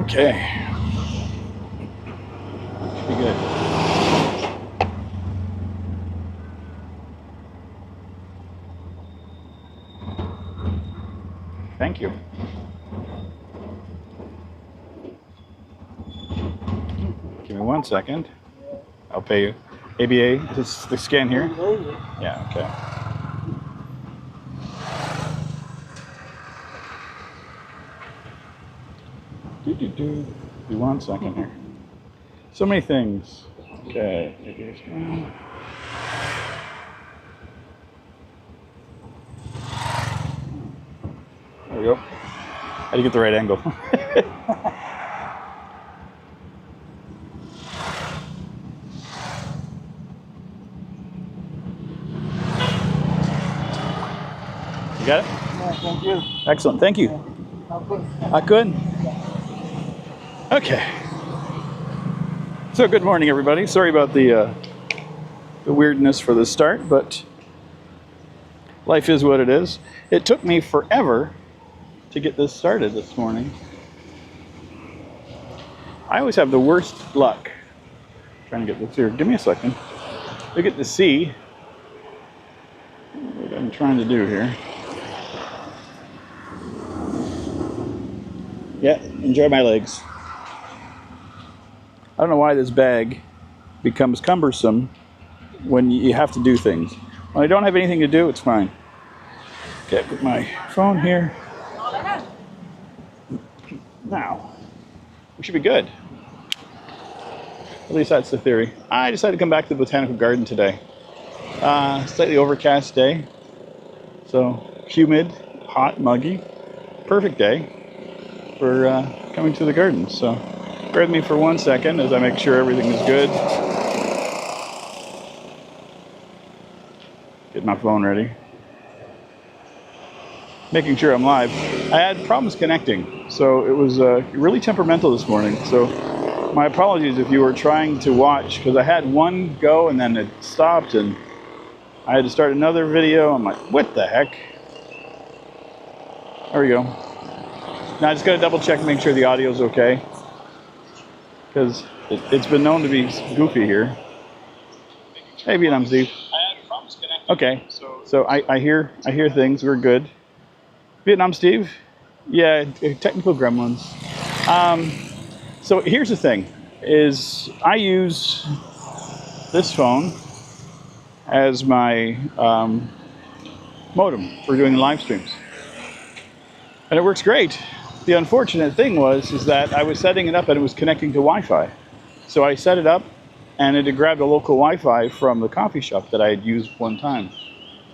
Okay. Should be good. Thank you. Give me 1 second. I'll pay you. ABA, is this the scan here? Yeah, okay. Do 1 second here. So many things. Okay. ABA scan. There we go. How do you get the right angle? You got it? Yeah, thank you. Excellent. Thank you. Good. Okay. So good morning, everybody. Sorry about the weirdness for the start, but life is what it is. It took me forever to get this started this morning. I always have the worst luck trying to get this here. Give me a second. We get to see what I'm trying to do here. Yeah, enjoy my legs. I don't know why this bag becomes cumbersome when you have to do things. When I don't have anything to do, it's fine. Okay, put my phone here. Now, we should be good. At least that's the theory. I decided to come back to the Botanical Garden today. Slightly overcast day. So humid, hot, muggy. Perfect day for coming to the garden. So bear with me for 1 second as I make sure everything is good. Get my phone ready. Making sure I'm live. I had problems connecting, so it was really temperamental this morning. So my apologies if you were trying to watch, because I had one go and then it stopped and I had to start another video. I'm like, what the heck? There we go. Now I just got to double check and make sure the audio is okay, because it's been known to be goofy here. Hey, Vietnam Steve. Okay, so I hear things. We're good. Vietnam Steve? Yeah, technical gremlins. So here's the thing, is I use this phone as my modem for doing live streams. And it works great. The unfortunate thing is that I was setting it up and it was connecting to Wi-Fi. So I set it up and it had grabbed a local Wi-Fi from the coffee shop that I had used one time.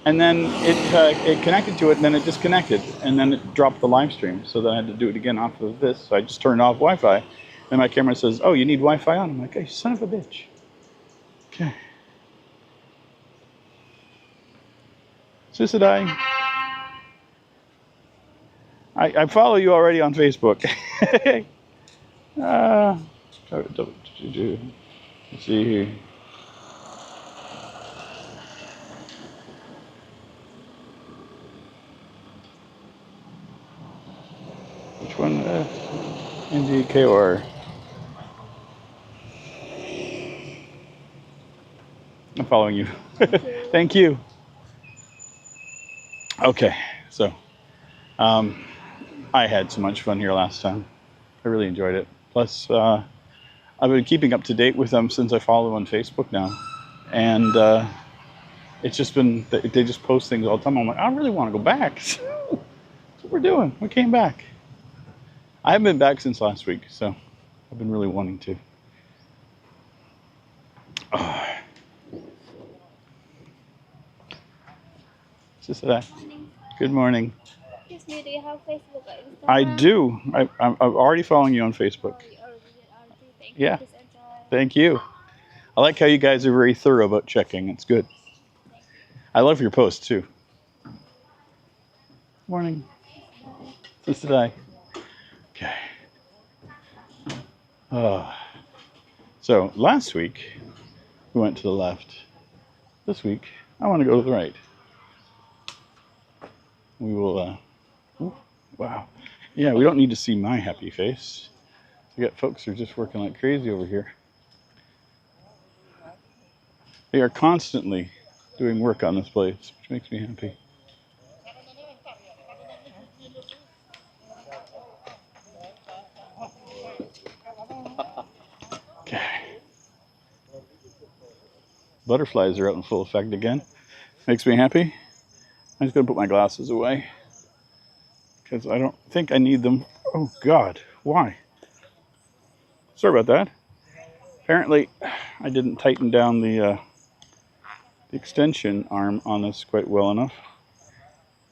And then it connected to it, and then it disconnected, and then it dropped the live stream. So then I had to do it again off of this. So I just turned off Wi-Fi. And my camera says, oh, you need Wi-Fi on? I'm like, hey, son of a bitch. Okay. Sisadai. I follow you already on Facebook. Let's see here. Which one? NGKOR. I'm following you. Thank you. Okay, so I had so much fun here last time. I really enjoyed it. Plus, I've been keeping up to date with them since I follow on Facebook now. And it's just been, they just post things all the time. I'm like, I really want to go back. That's what we're doing. We came back. I haven't been back since last week, so I've been really wanting to. Just that. Good morning. Excuse me, do you have Facebook or Instagram? I do. I'm already following you on Facebook. Oh, you already did. Yeah. Please enjoy. Thank you. I like how you guys are very thorough about checking. It's good. I love your posts too. Morning. This is I. Okay. So last week we went to the left. This week I want to go to the right. We will. Ooh, wow. Yeah, we don't need to see my happy face. We got folks who are just working like crazy over here. They are constantly doing work on this place, which makes me happy. Okay. Butterflies are out in full effect again. Makes me happy. I'm just going to put my glasses away because I don't think I need them. Oh, God. Why? Sorry about that. Apparently, I didn't tighten down the extension arm on this quite well enough.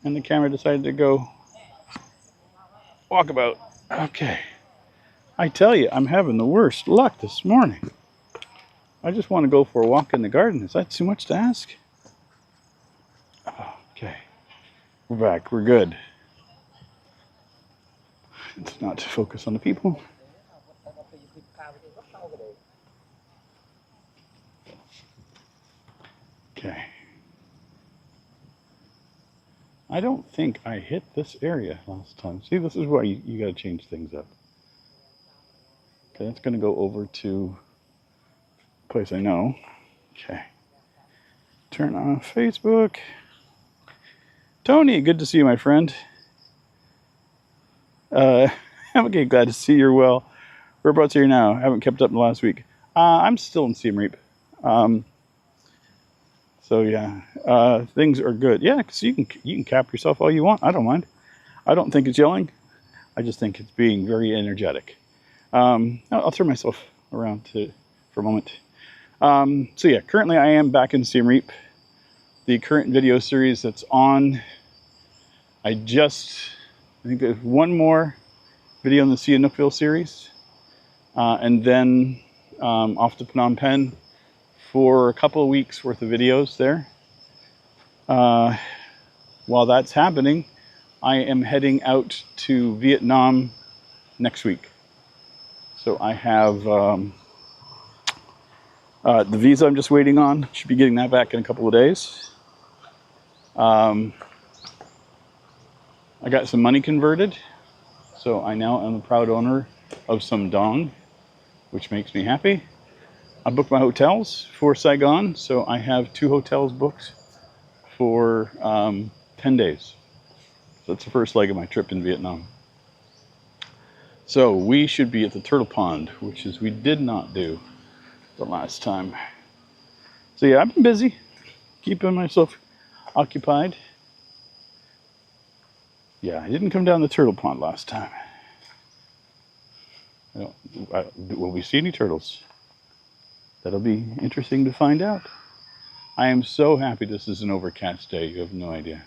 And the camera decided to go walkabout. Okay. I tell you, I'm having the worst luck this morning. I just want to go for a walk in the garden. Is that too much to ask? Okay. We're back. We're good. It's not to focus on the people. Okay. I don't think I hit this area last time. See, this is why you got to change things up. Okay, that's going to go over to a place I know. Okay. Turn off Facebook. Tony, good to see you, my friend. I'm okay, glad to see you're well. Whereabouts are you now? I haven't kept up in the last week. I'm still in Siem Reap. So yeah, things are good. Yeah, because you can cap yourself all you want. I don't mind. I don't think it's yelling. I just think it's being very energetic. I'll turn myself around for a moment. So yeah, currently I am back in Siem Reap. The current video series that's on, I think there's one more video in the Sihanoukville series, and then off to Phnom Penh for a couple of weeks worth of videos there. While that's happening, I am heading out to Vietnam next week. So I have the visa I'm just waiting on. Should be getting that back in a couple of days. I got some money converted, so I now am a proud owner of some dong, which makes me happy. I booked my hotels for Saigon, so I have 2 hotels booked for 10 days. So that's the first leg of my trip in Vietnam. So we should be at the turtle pond, which is we did not do the last time. So yeah, I've been busy, keeping myself occupied. Yeah, I didn't come down the turtle pond last time. Will we see any turtles? That'll be interesting to find out. I am so happy this is an overcast day. You have no idea.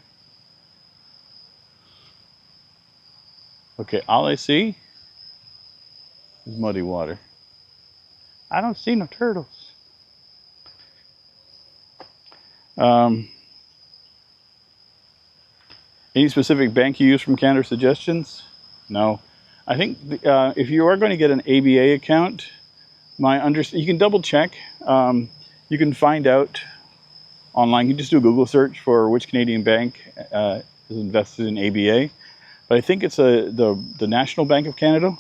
Okay, all I see is muddy water. I don't see no turtles. Any specific bank you use from Canada suggestions? No. I think if you are going to get an ABA account, you can double check. You can find out online. You can just do a Google search for which Canadian bank is invested in ABA. But I think it's the National Bank of Canada.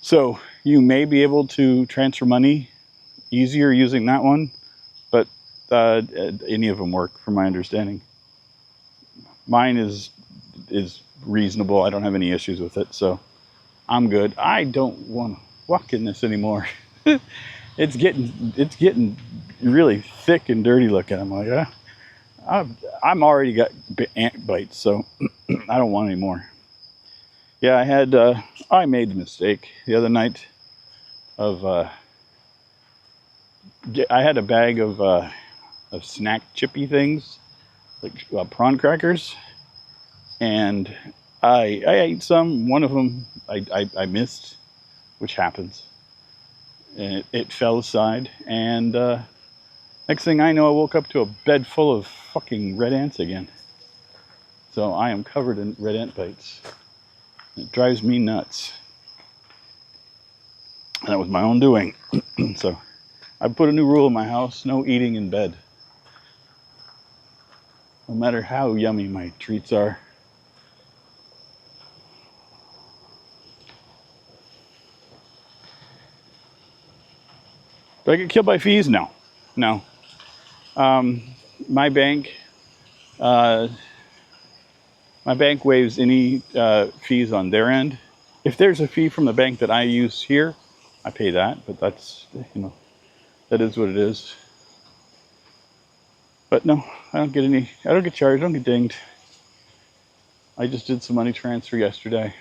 So you may be able to transfer money easier using that one, but any of them work from my understanding. Mine is reasonable. I don't have any issues with it, so I'm good. I don't want to walk in this anymore. It's getting really thick and dirty looking. I'm like, I'm already got ant bites, so I don't want any more. Yeah, I made the mistake the other night of I had a bag of snack chippy things, like prawn crackers, and I ate some. One of them I missed, which happens, and it fell aside. And next thing I know, I woke up to a bed full of fucking red ants again. So I am covered in red ant bites. It drives me nuts. And that was my own doing. So I put a new rule in my house: no eating in bed. No matter how yummy my treats are. Do I get killed by fees? No. No. My bank, uh, my bank waives any fees on their end. If there's a fee from the bank that I use here, I pay that. But that's, that is what it is. But no, I don't get any. I don't get charged. I don't get dinged. I just did some money transfer yesterday.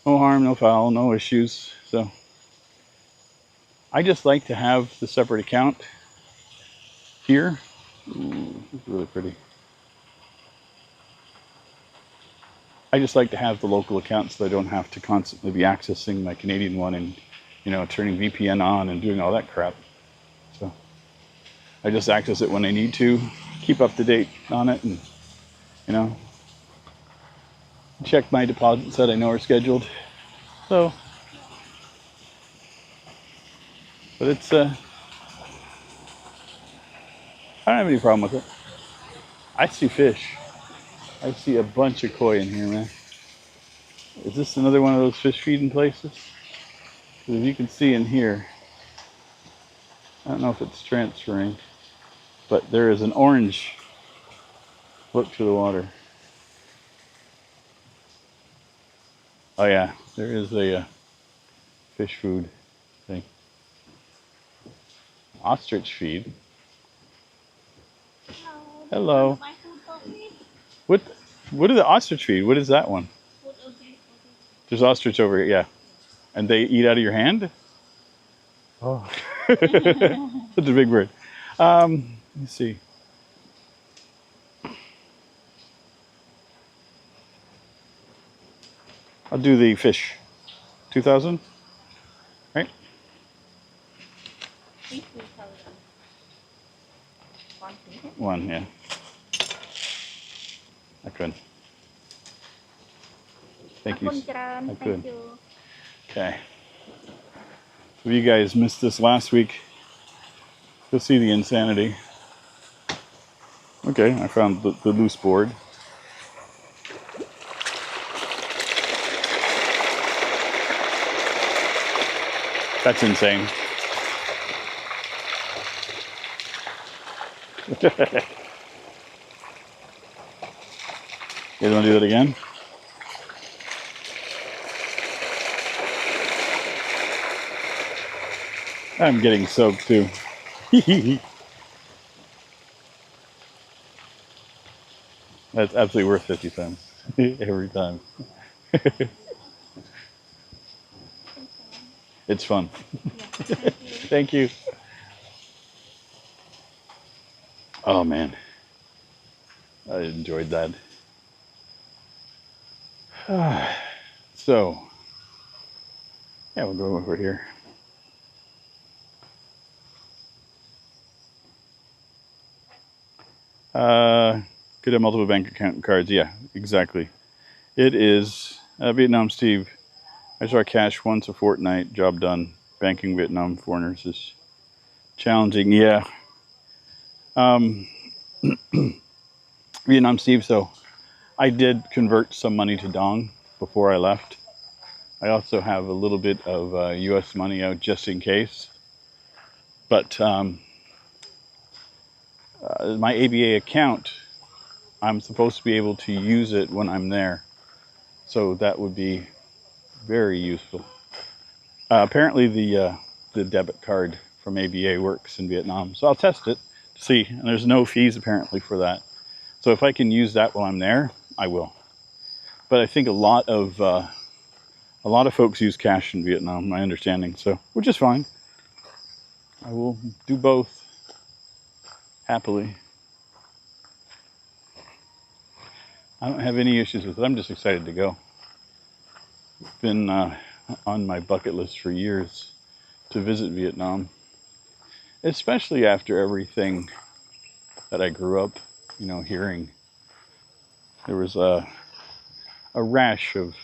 No harm, no foul, no issues. So I just like to have the separate account here. Ooh, it's really pretty. I just like to have the local account so I don't have to constantly be accessing my Canadian one and, turning VPN on and doing all that crap. So I just access it when I need to, keep up to date on it, and, check my deposits that I know are scheduled. So, but it's, I don't have any problem with it. I see fish. I see a bunch of koi in here, man. Is this another one of those fish feeding places? Because if you can see in here, I don't know if it's transferring, but there is an orange look to the water. Oh yeah, there is a fish food thing. Ostrich feed. Hello. What are the ostrich feed? What is that one? There's ostrich over here, yeah. And they eat out of your hand? Oh. Such a big bird. Let me see. I'll do the fish. 2,000? Right? One, yeah. I could. Thank you. I could. Okay. So you guys missed this last week. You'll see the insanity. Okay, I found the loose board. That's insane. You guys want to do that again? I'm getting soaked too. That's absolutely worth 50 cents every time. It's fun. Yeah, thank you. Oh man, I enjoyed that. So, yeah, we'll go over here. Could have multiple bank account cards. Yeah, exactly. It is Vietnam Steve. I draw cash once a fortnight. Job done. Banking Vietnam foreigners is challenging. Yeah. Vietnam Steve. So I did convert some money to Dong before I left. I also have a little bit of U.S. money out just in case. But my ABA account, I'm supposed to be able to use it when I'm there. So that would be very useful. Apparently the debit card from ABA works in Vietnam. So I'll test it to see. And there's no fees apparently for that. So if I can use that while I'm there, I will. But I think a lot of folks use cash in Vietnam, my understanding. So, which is fine. I will do both happily. I don't have any issues with it. I'm just excited to go. It's been on my bucket list for years to visit Vietnam, especially after everything that I grew up, hearing. There was a rash of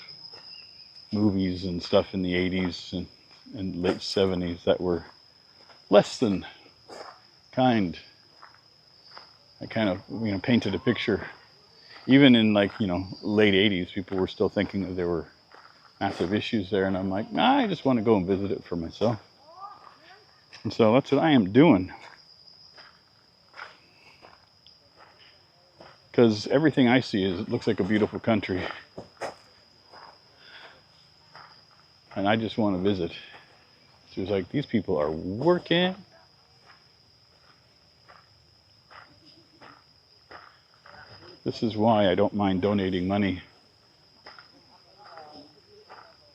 movies and stuff in the 80s and late 70s that were less than kind. I kind of, painted a picture. Even in late 80s, people were still thinking that there were massive issues there. And I'm like, nah, I just want to go and visit it for myself. And so that's what I am doing. Because everything I see it looks like a beautiful country. And I just want to visit. So it's like, these people are working. This is why I don't mind donating money.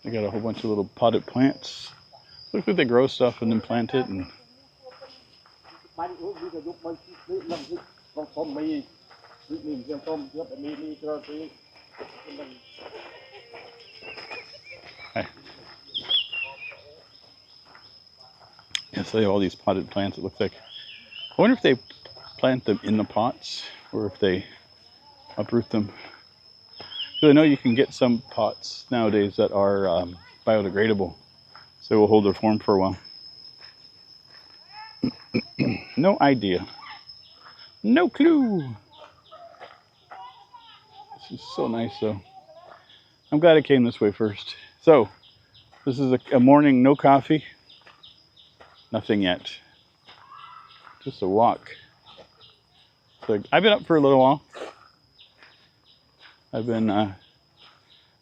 They got a whole bunch of little potted plants. Looks like they grow stuff and then plant it. And yes, they have all these potted plants. It looks like. I wonder if they plant them in the pots or if they uproot them. Because I know you can get some pots nowadays that are biodegradable, so they will hold their form for a while. No idea. No clue. This is so nice though. I'm glad I came this way first. So, this is a morning, no coffee. Nothing yet. Just a walk. So I've been up for a little while. I've been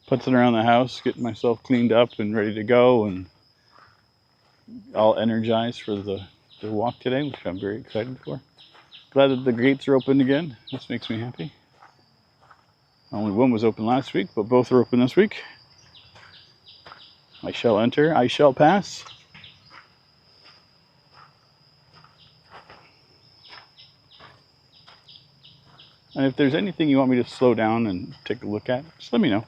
putzing around the house, getting myself cleaned up and ready to go, and all energized for the walk today, which I'm very excited for. Glad that the gates are open again. This makes me happy. Only one was open last week, but both are open this week. I shall enter, I shall pass. And if there's anything you want me to slow down and take a look at, just let me know.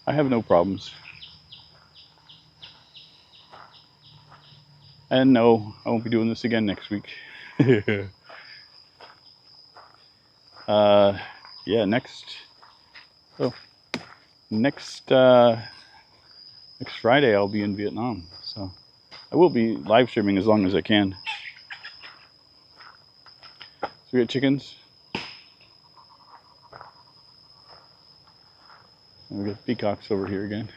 I have no problems. And no, I won't be doing this again next week. Yeah, next Friday I'll be in Vietnam. So I will be live streaming as long as I can. So we got chickens. And we got peacocks over here again.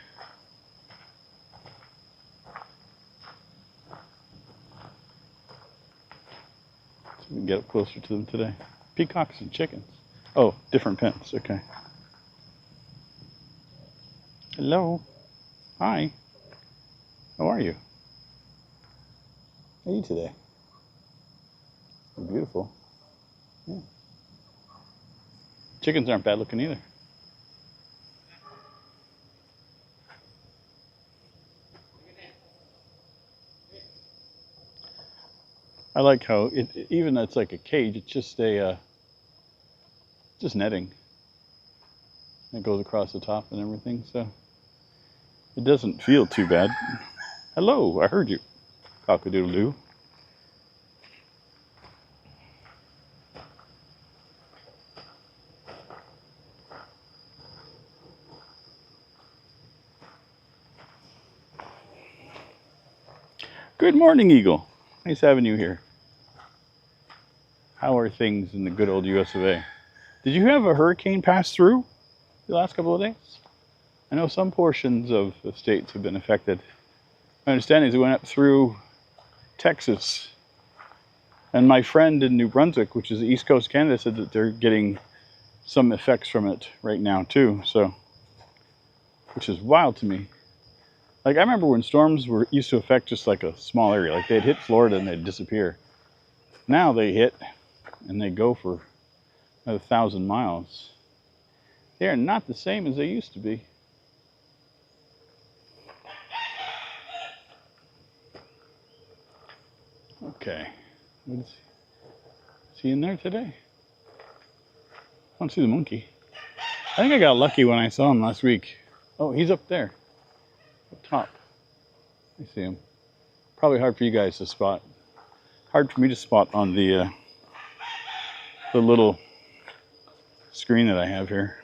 So we can get up closer to them today. Peacocks and chickens. Oh, different pens. Okay. Hello. Hi. How are you? How are you today? You're beautiful. Yeah. Chickens aren't bad looking either. I like how even though it's like a cage, it's just just netting. It goes across the top and everything, so it doesn't feel too bad. Hello, I heard you. Cock-a-doodle-doo. Good morning, Eagle. Nice having you here. How are things in the good old US of A? Did you have a hurricane pass through the last couple of days? I know some portions of the states have been affected. My understanding is it went up through Texas. And my friend in New Brunswick, which is the East Coast Canada, said that they're getting some effects from it right now too. So, which is wild to me. Like I remember when storms were used to affect just like a small area, like they'd hit Florida and they'd disappear. Now they hit and they go for 1,000 miles. They are not the same as they used to be. Okay, is he in there today? I want to see the monkey. I think I got lucky when I saw him last week. Oh, he's up there, up top. I see him. Probably hard for you guys to spot. Hard for me to spot on the little screen that I have here.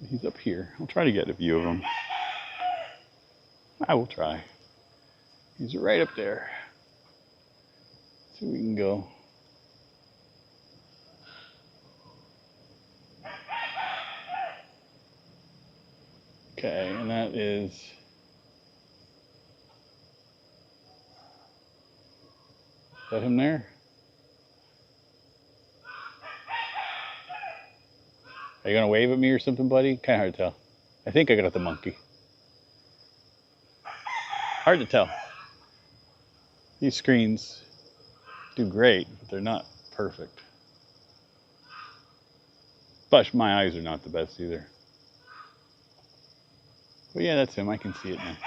He's up here. I'll try to get a view of him. I will try. He's right up there. So we can go. Okay, and that is that him there? Are you gonna wave at me or something, buddy? Kind of hard to tell. I think I got the monkey. Hard to tell. These screens do great, but they're not perfect. But my eyes are not the best either. But yeah, that's him. I can see it now.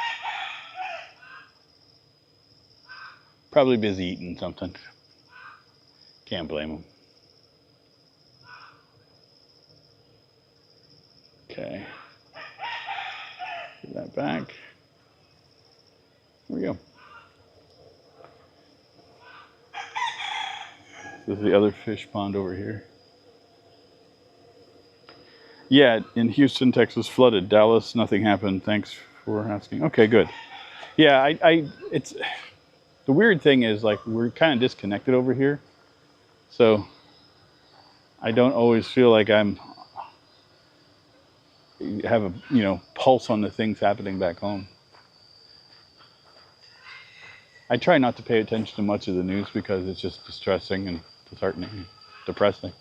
Probably busy eating something. Can't blame him. Okay. Put that back. There we go. This is the other fish pond over here. Yeah, in Houston, Texas, flooded. Dallas, nothing happened. Thanks for asking. Okay, good. Yeah, it's the weird thing is like we're kind of disconnected over here, so I don't always feel like have a pulse on the things happening back home. I try not to pay attention to much of the news because it's just distressing and disheartening, depressing.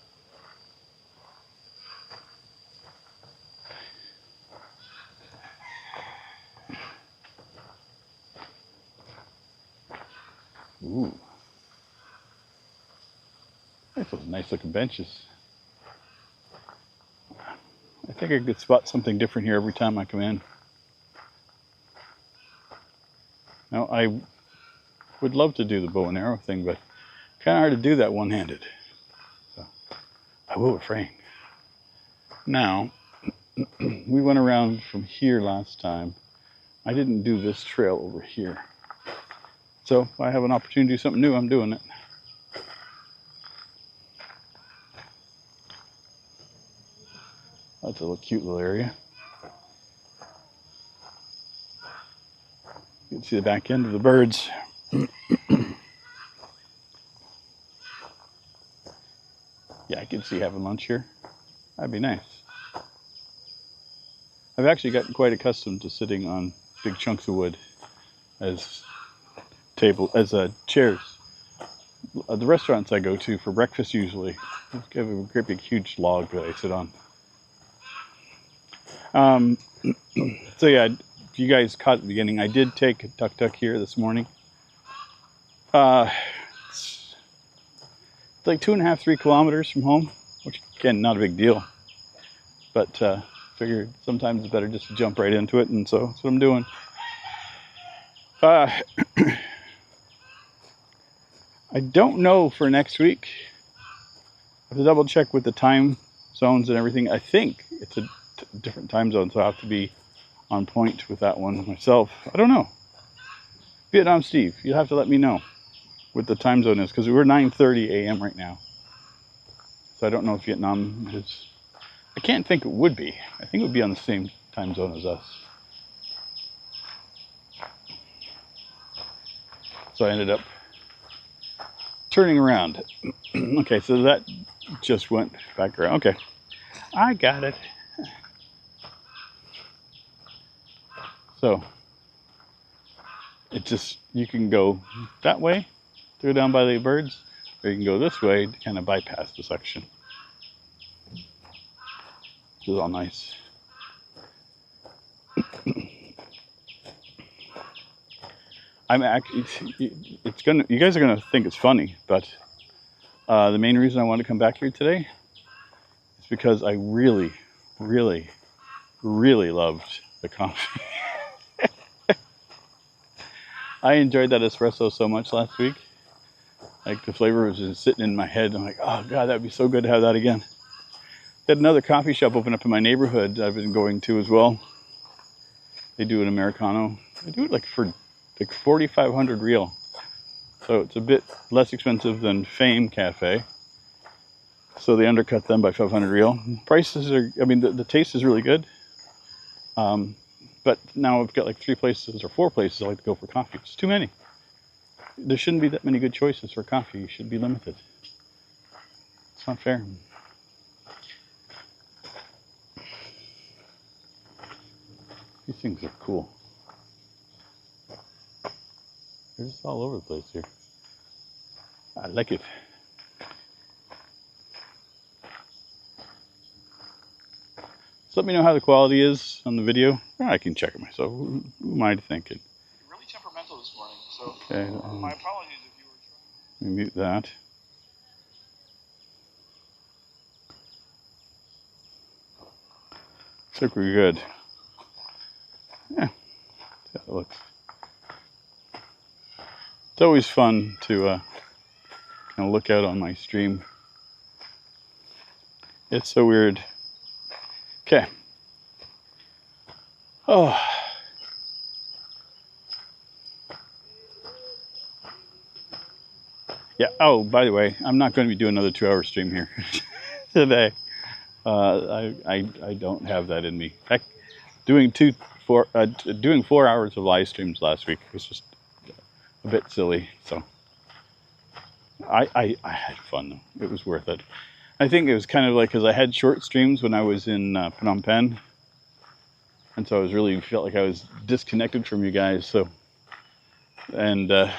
Ooh. Those nice looking benches. I think I could spot something different here every time I come in. Now, I would love to do the bow and arrow thing, but kind of hard to do that one-handed. So I will refrain. Now, we went around from here last time. I didn't do this trail over here. So if I have an opportunity to do something new, I'm doing it. That's a little cute little area. You can see the back end of the birds. Yeah, I could see having lunch here. That'd be nice. I've actually gotten quite accustomed to sitting on big chunks of wood as chairs. The restaurants I go to for breakfast usually have a great big huge log that I sit on. So yeah, if you guys caught at the beginning, I did take a tuk-tuk here this morning. It's like 2.5, 3 kilometers from home, which again, not a big deal. But figured sometimes it's better just to jump right into it, and so that's what I'm doing. I don't know for next week. I have to double check with the time zones and everything. I think it's a different time zone, so I have to be on point with that one myself. I don't know. Vietnam Steve, you'll have to let me know what the time zone is, because we're 9:30 a.m. right now. So I don't know if Vietnam is... I can't think it would be. I think it would be on the same time zone as us. So I ended up turning around. Okay, so that just went back around. Okay, I got it. So it just, you can go that way to go down by the birds, or you can go this way to kind of bypass the section. Which is all nice. I'm actually, you guys are gonna think it's funny, but the main reason I wanted to come back here today is because I really, really, really loved the coffee. I enjoyed that espresso so much last week. Like, the flavor was just sitting in my head. I'm like, oh God, that'd be so good to have that again. They had another coffee shop open up in my neighborhood I've been going to as well. They do an Americano. They do it like for like 4,500 real. So it's a bit less expensive than Fame Cafe. So they undercut them by 500 real. Prices are, I mean, the taste is really good. But now I've got like 3 places or 4 places I like to go for coffee. It's too many. There shouldn't be that many good choices for coffee. You should be limited. It's not fair. These things are cool. They're just all over the place here. I like it. So let me know how the quality is on the video. I can check it myself. Who am I thinking? You're really temperamental this morning, so Okay. my apologies if you were trying. Let me mute that. Looks like we're good. Yeah, see how it looks. It's always fun to kind of look out on my stream. It's so weird. Okay. Oh. Yeah. Oh, by the way, I'm not going to be doing another 2-hour stream here today. I don't have that in me. Heck, doing 4 hours of live streams last week was just a bit silly. So I had fun though. It was worth it. I think it was kind of like because I had short streams when I was in Phnom Penh, and so I was really felt like I was disconnected from you guys. So and to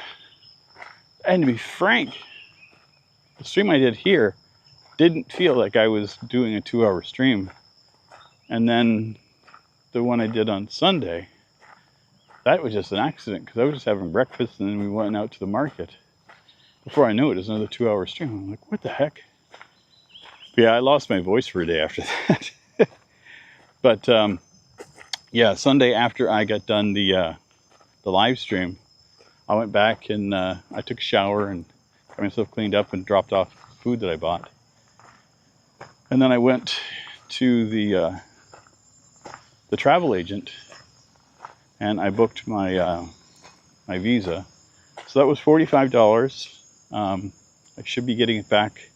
be frank, the stream I did here didn't feel like I was doing a 2-hour stream. And then the one I did on Sunday, that was just an accident because I was just having breakfast and then we went out to the market. Before I knew it was another 2-hour stream. I'm like, what the heck? But yeah, I lost my voice for a day after that. But yeah, Sunday after I got done the live stream, I went back and I took a shower and got myself cleaned up and dropped off food that I bought. And then I went to the travel agent and I booked my my visa. So that was $45. I should be getting it back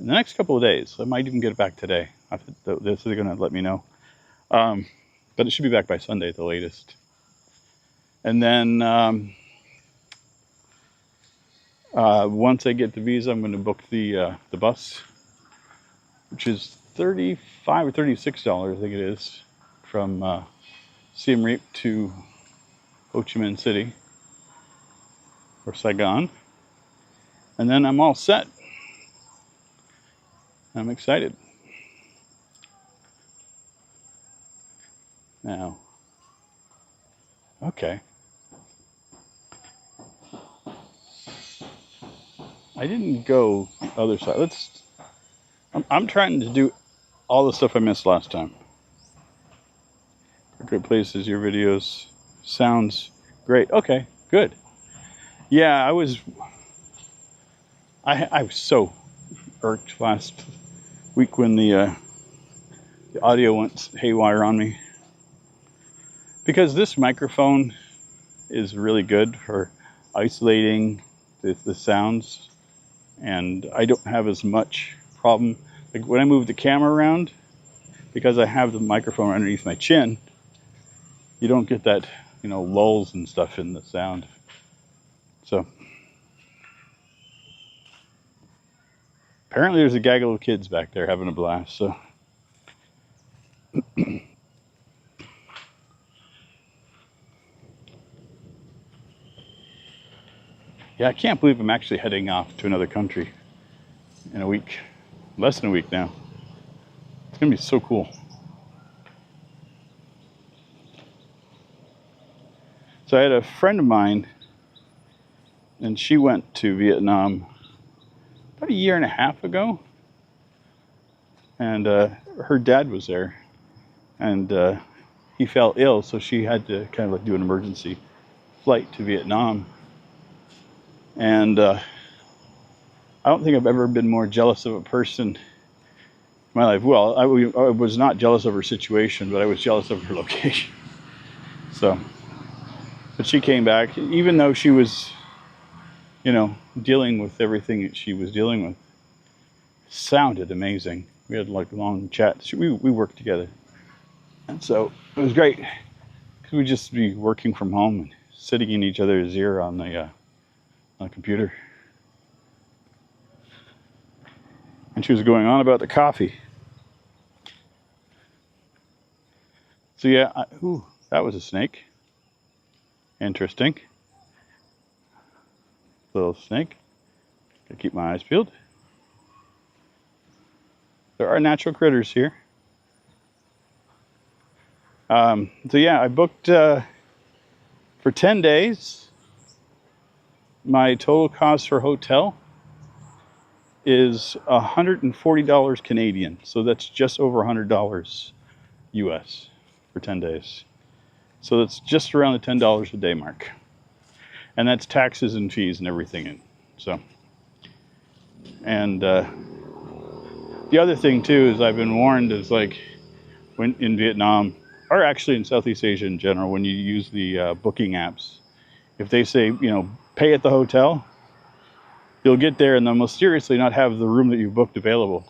in the next couple of days. I might even get it back today. They're going to let me know. But it should be back by Sunday at the latest. And then once I get the visa, I'm going to book the bus, which is $35 or $36, I think it is, from Siem Reap to Ho Chi Minh City or Saigon. And then I'm all set. I'm excited. Now, okay. I didn't go the other side. I'm trying to do all the stuff I missed last time. Great places, your videos. Sounds great. Okay, good. Yeah, I was so irked last week when the audio went haywire on me. Because this microphone is really good for isolating the sounds, and I don't have as much problem. Like when I move the camera around, because I have the microphone underneath my chin, you don't get that, lulls and stuff in the sound. So apparently there's a gaggle of kids back there having a blast. So yeah, I can't believe I'm actually heading off to another country in a week. Less than a week now. It's gonna be so cool. So I had a friend of mine, and she went to Vietnam about a year and a half ago, and her dad was there, and he fell ill, so she had to kind of like do an emergency flight to Vietnam. And I don't think I've ever been more jealous of a person in my life. Well, I was not jealous of her situation, but I was jealous of her location. So, but she came back, even though she was, dealing with everything that she was dealing with. Sounded amazing. We had like long chats. We worked together, and so it was great because we'd just be working from home and sitting in each other's ear on the computer. And she was going on about the coffee. So yeah, ooh, that was a snake. Interesting. Little snake. I keep my eyes peeled. There are natural critters here. So yeah, I booked for 10 days. My total cost for hotel is $140 Canadian. So that's just over $100 US for 10 days. So that's just around the $10 a day mark. And that's taxes and fees and everything in. So, and the other thing too is I've been warned is like when in Vietnam, or actually in Southeast Asia in general, when you use the booking apps, if they say, you know, pay at the hotel, you'll get there and they'll mysteriously not have the room that you've booked available.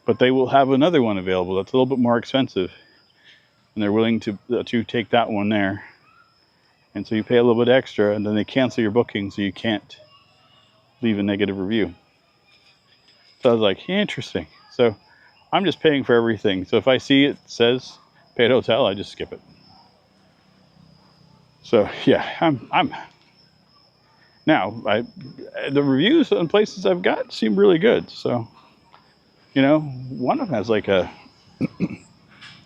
But they will have another one available that's a little bit more expensive. And they're willing to take that one there. And so you pay a little bit extra and then they cancel your booking so you can't leave a negative review. So I was like, interesting. So I'm just paying for everything. So if I see it says pay at hotel, I just skip it. So yeah, I'm now the reviews on places I've got seem really good. So, you know, one of them has like a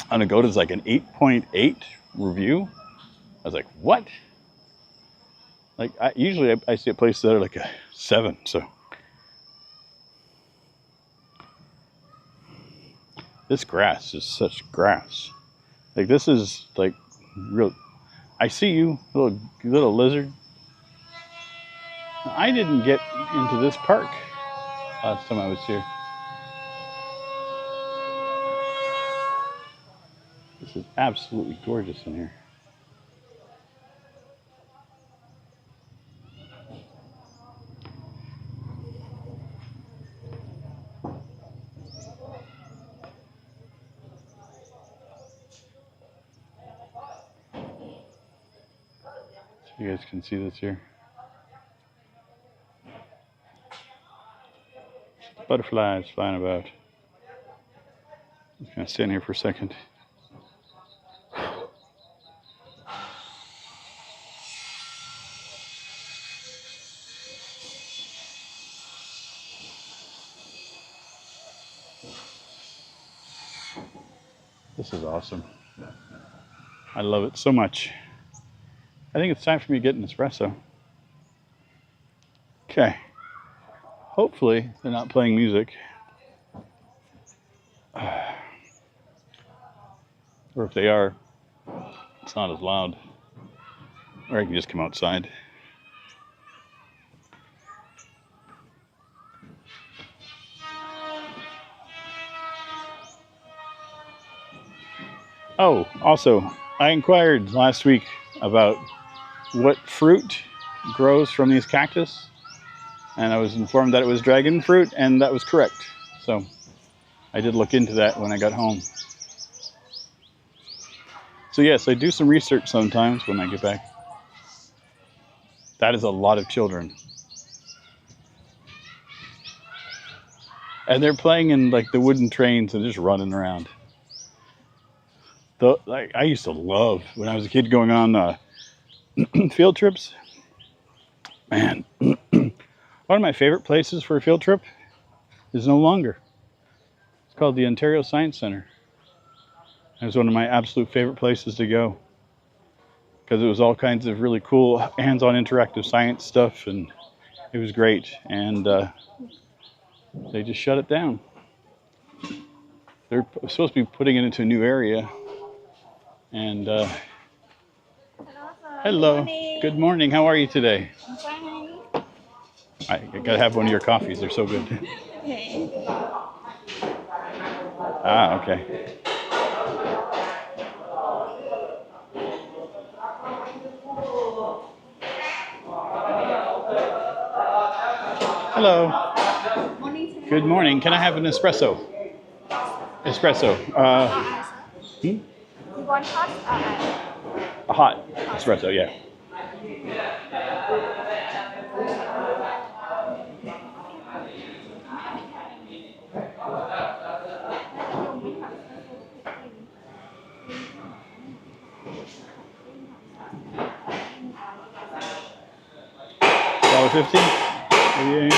on Agoda's like an 8.8 review. I was like, what? Like usually I see a place that are like a 7. So this grass is such grass. Like this is like real. I see you, little lizard. I didn't get into this park last time I was here. This is absolutely gorgeous in here. So you guys can see this here. Butterflies flying about. I'm just gonna stand here for a second. This is awesome. I love it so much. I think it's time for me to get an espresso. Okay. Hopefully they're not playing music. Or if they are, it's not as loud. Or I can just come outside. Oh, also, I inquired last week about what fruit grows from these cactus, and I was informed that it was dragon fruit, and that was correct. So I did look into that when I got home. So yes, I do some research sometimes when I get back. That is a lot of children. And they're playing in like the wooden trains and just running around. Like I used to love when I was a kid going on field trips. Man, one of my favorite places for a field trip is no longer. It's called the Ontario Science Center. It was one of my absolute favorite places to go because it was all kinds of really cool hands-on interactive science stuff, and it was great. And they just shut it down. They're supposed to be putting it into a new area. And hello. Good morning. How are you today? I'm fine. I gotta have one of your coffees. They're so good. Okay. Ah, okay. Hello. Morning. Good morning. Can I have an espresso? Espresso. You want hot? A hot espresso, yeah. $1.50? Yeah.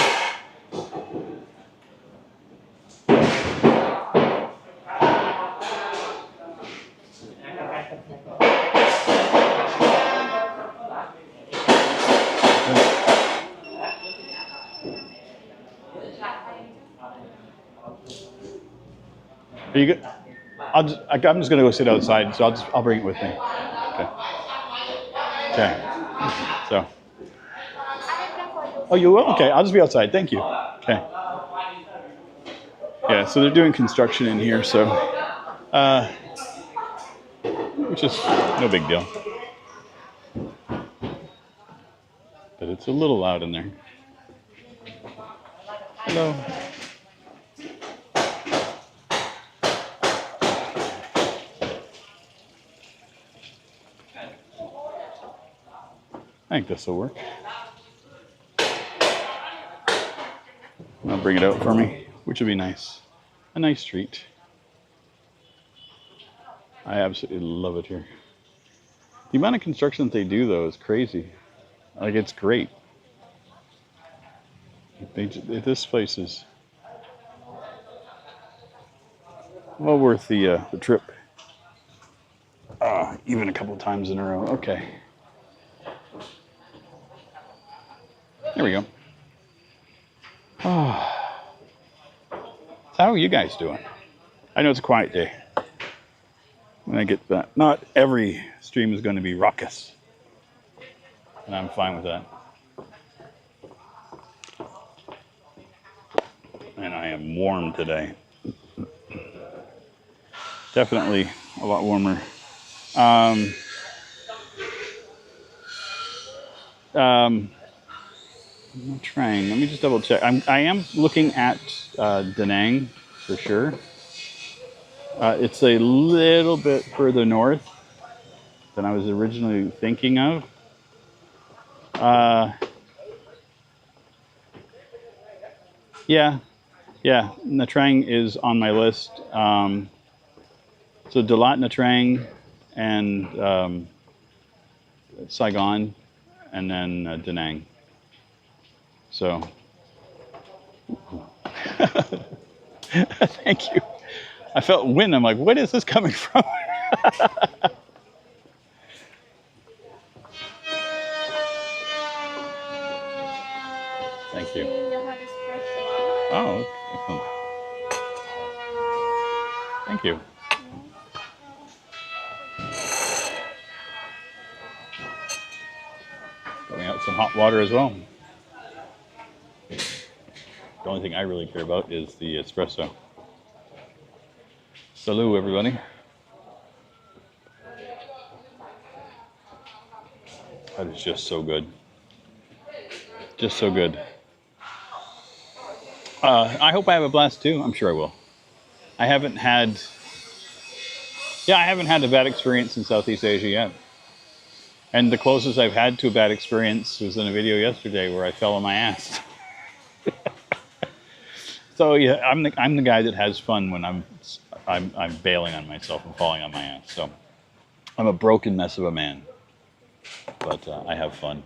Are you good? I'm just gonna go sit outside, so I'll bring it with me. Okay. Okay. So. Oh, you will? Okay, I'll just be outside. Thank you. Okay. Yeah, so they're doing construction in here, so which is no big deal. But it's a little loud in there. Hello. I think this will work. I'll bring it out for me, which would be nice. A nice treat. I absolutely love it here. The amount of construction that they do, though, is crazy. Like, it's great. This place is well worth the trip. Even a couple times in a row. Okay. There we go. Oh. How are you guys doing? I know it's a quiet day. When I get that, not every stream is going to be raucous, and I'm fine with that. And I am warm today. Definitely a lot warmer. I'm trying. Let me just double check. I am looking at Da Nang for sure. It's a little bit further north than I was originally thinking of. Yeah, Nha Trang is on my list. So Dalat, Nha Trang, and Saigon, and then Da Nang. So, thank you. I felt wind. I'm like, what is this coming from? Thank you. Oh, okay. Thank you. Going out some hot water as well. The only thing I really care about is the espresso. Salut, everybody. That is just so good. Just so good. I hope I have a blast too. I'm sure I will. I haven't had a bad experience in Southeast Asia yet. And the closest I've had to a bad experience was in a video yesterday where I fell on my ass. So yeah, I'm the guy that has fun when I'm bailing on myself and falling on my ass. So I'm a broken mess of a man, but I have fun.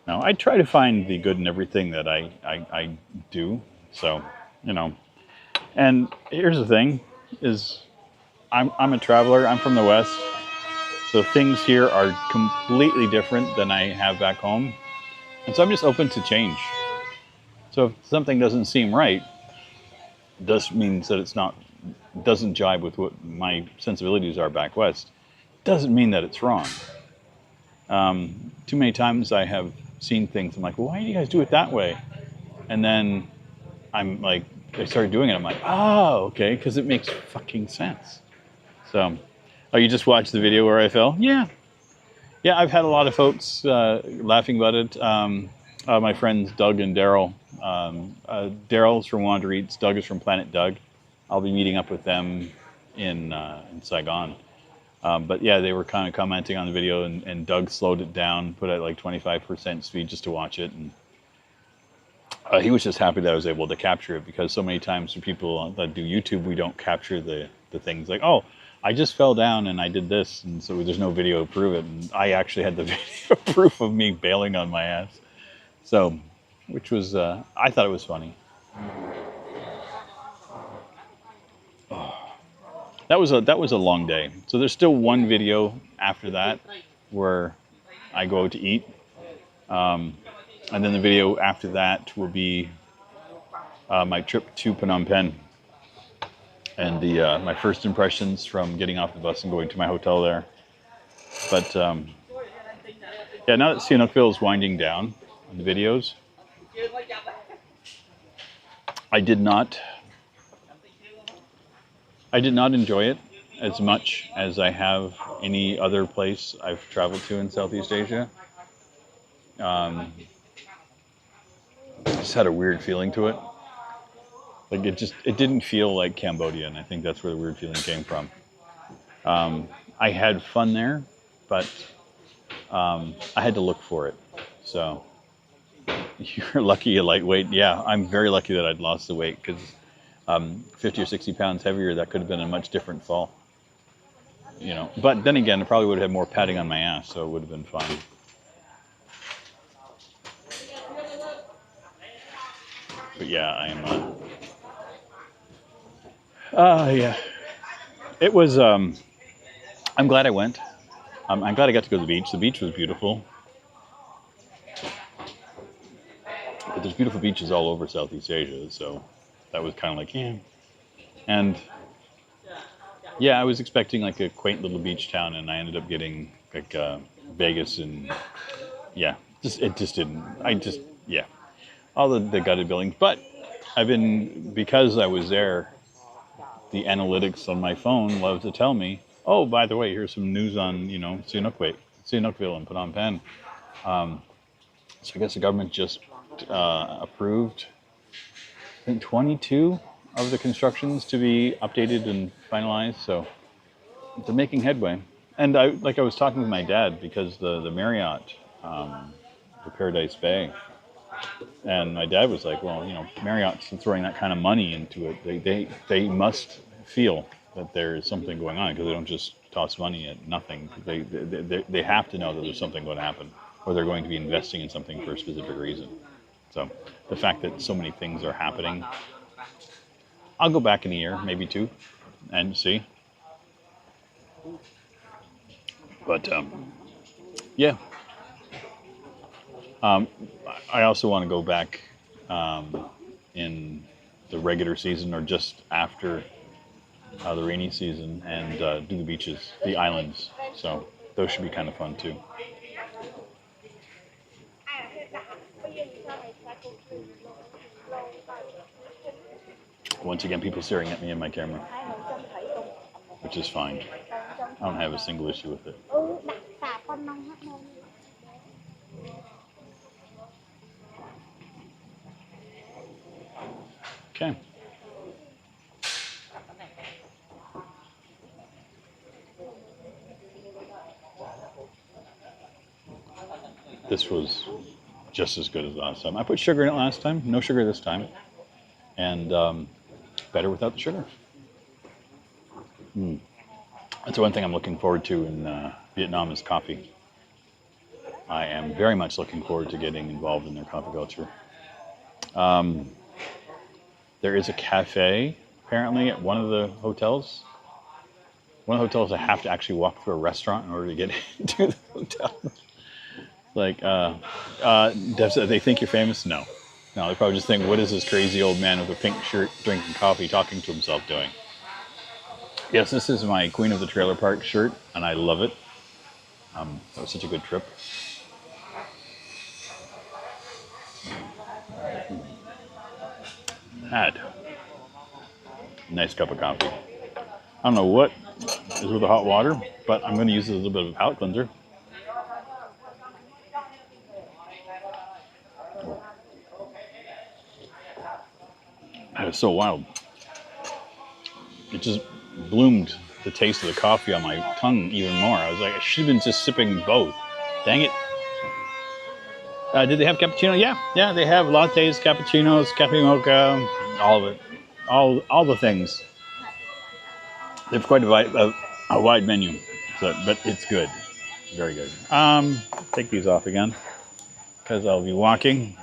Now I try to find the good in everything that I do. So and here's the thing: is I'm a traveler. I'm from the West, so things here are completely different than I have back home, and so I'm just open to change. So if something doesn't seem right, does means that doesn't jive with what my sensibilities are back west. Doesn't mean that it's wrong. Too many times I have seen things. I'm like, well, why do you guys do it that way? And then I'm like, I started doing it. I'm like, oh, okay, because it makes fucking sense. So, you just watched the video where I fell? Yeah. I've had a lot of folks laughing about it. My friends Doug and Daryl. Daryl's from Wander Eats. Doug is from Planet Doug. I'll be meeting up with them in Saigon. But yeah, they were kind of commenting on the video, and Doug slowed it down, put it at like 25% speed just to watch it, and he was just happy that I was able to capture it, because so many times for people that do YouTube, we don't capture the things like, oh, I just fell down and I did this, and so there's no video to prove it. And I actually had the video proof of me bailing on my ass. So, which was, I thought it was funny. Oh. that was a long day. So there's still one video after that where I go out to eat, and then the video after that will be my trip to Phnom Penh and the my first impressions from getting off the bus and going to my hotel there. But yeah, now that Sihanoukville is winding down on the videos, I did not enjoy it as much as I have any other place I've traveled to in Southeast Asia. It just had a weird feeling to it. Like it didn't feel like Cambodia, and I think that's where the weird feeling came from. I had fun there, but I had to look for it. So you're lucky you lightweight. Yeah, I'm very lucky that I'd lost the weight, because 50 or 60 pounds heavier, that could have been a much different fall. You know, but then again, I probably would have had more padding on my ass, so it would have been fine. But yeah, yeah. It was, I'm glad I went. I'm glad I got to go to the beach. The beach was beautiful. But there's beautiful beaches all over Southeast Asia, so that was kind of like, yeah. And yeah, I was expecting like a quaint little beach town, and I ended up getting like Vegas, and yeah, it just didn't. Yeah, all the gutted buildings. But because I was there, the analytics on my phone love to tell me, oh, by the way, here's some news on, Sihanoukville and Phnom Penh. So I guess the government just approved, I think, 22 of the constructions to be updated and finalized. So they're making headway. And I was talking with my dad, because the Marriott, the Paradise Bay, and my dad was like, well, Marriott's throwing that kind of money into it. They must feel that there's something going on, because they don't just toss money at nothing. They have to know that there's something going to happen, or they're going to be investing in something for a specific reason. So the fact that so many things are happening, I'll go back in a year, maybe two, and see. But yeah. I also want to go back in the regular season, or just after the rainy season, and do the beaches, the islands. So those should be kind of fun too. Once again, people staring at me in my camera, which is fine. I don't have a single issue with it. Okay. This was just as good as last time. I put sugar in it last time. No sugar this time. And better without the sugar. That's one thing I'm looking forward to in Vietnam is coffee. I am very much looking forward to getting involved in their coffee culture. There is a cafe, apparently, at one of the hotels. One of the hotels, I have to actually walk through a restaurant in order to get into the hotel. Like, they think you're famous? No. No, they probably just think, what is this crazy old man with a pink shirt drinking coffee talking to himself doing? Yes, this is my Queen of the Trailer Park shirt, and I love it. That was such a good trip. Had a nice cup of coffee. I don't know what is with the hot water, but I'm going to use it as a little bit of a palate cleanser. That is so wild. It just bloomed the taste of the coffee on my tongue even more. I was like, I should have been just sipping both. Dang it. Did they have cappuccino? Yeah, they have lattes, cappuccinos, cafe mocha, all of it, all the things. They have quite a wide menu, but it's good, very good. Take these off again, because I'll be walking.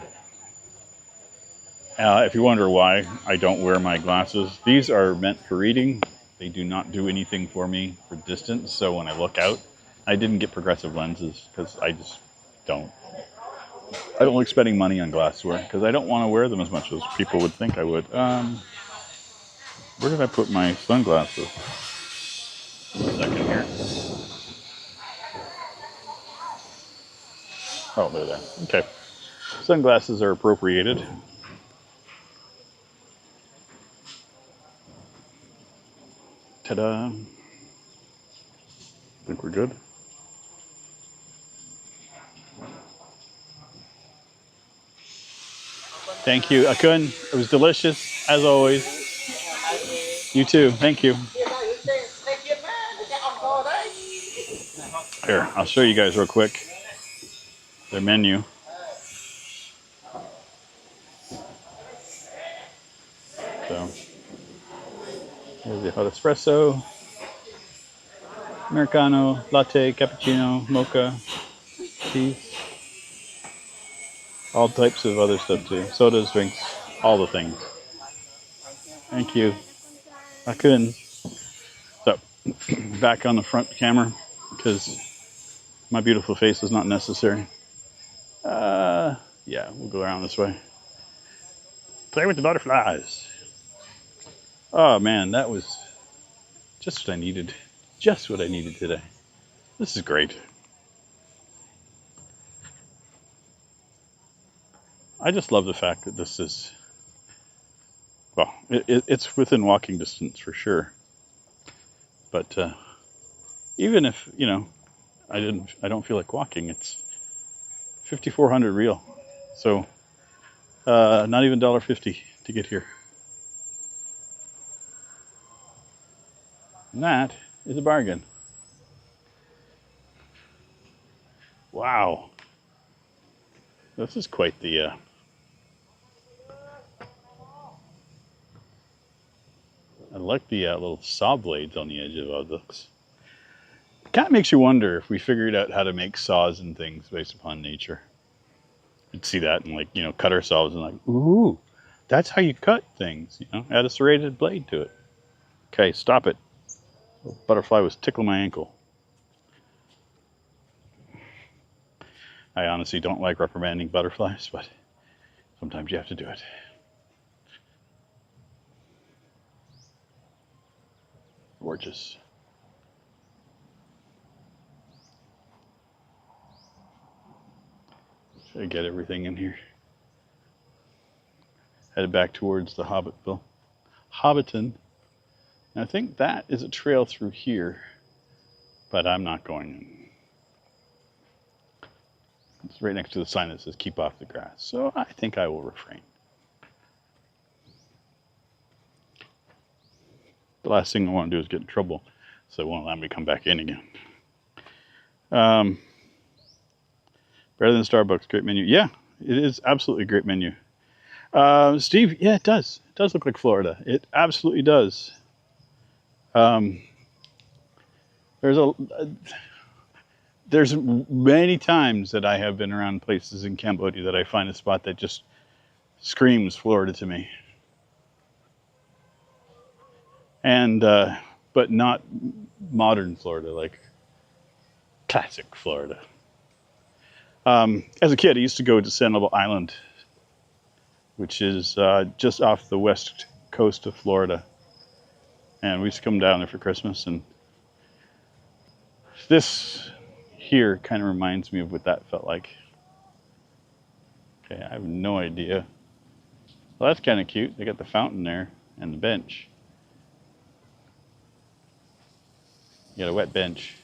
If you wonder why I don't wear my glasses, these are meant for reading, They do not do anything for me for distance. So when I look out, I didn't get progressive lenses because I just don't. I don't like spending money on glassware because I don't want to wear them as much as people would think I would. Where did I put my sunglasses? A second here. Oh, they're there. Okay. Sunglasses are appropriated. Ta-da. I think we're good. Thank you, Akun. It was delicious, as always. You too. Thank you. Here, I'll show you guys real quick their menu. So, here's the hot espresso, Americano, latte, cappuccino, mocha, tea. All types of other stuff too. Sodas, drinks, all the things. Thank you. Akun. So, back on the front camera because my beautiful face is not necessary. Yeah, we'll go around this way. Play with the butterflies. Oh man, that was just what I needed. Just what I needed today. This is great. I just love the fact that this is, well, it's within walking distance for sure. But even if, you know, I don't feel like walking, it's 5,400 real. So not even $1.50 to get here. And that is a bargain. Wow. This is quite the I like the little saw blades on the edge of this. It kind of makes you wonder if we figured out how to make saws and things based upon nature. You'd see that and, like, you know, cut ourselves and like, ooh, that's how you cut things, you know, add a serrated blade to it. Okay, stop it. The butterfly was tickling my ankle. I honestly don't like reprimanding butterflies, but sometimes you have to do it. Gorgeous. Should I get everything in here? Headed back towards the Hobbiton. And I think that is a trail through here, but I'm not going. It's right next to the sign that says keep off the grass. So I think I will refrain. The last thing I want to do is get in trouble, so it won't allow me to come back in again. Better than Starbucks, great menu. Yeah, it is absolutely a great menu. Steve, yeah, it does. It does look like Florida. It absolutely does. There's many times that I have been around places in Cambodia that I find a spot that just screams Florida to me. And but not modern Florida, like classic Florida. As a kid, I used to go to Sanibel Island, which is just off the west coast of Florida. And we used to come down there for Christmas. And this here kind of reminds me of what that felt like. Okay, I have no idea. Well, that's kind of cute. They got the fountain there and the bench. You got a wet bench.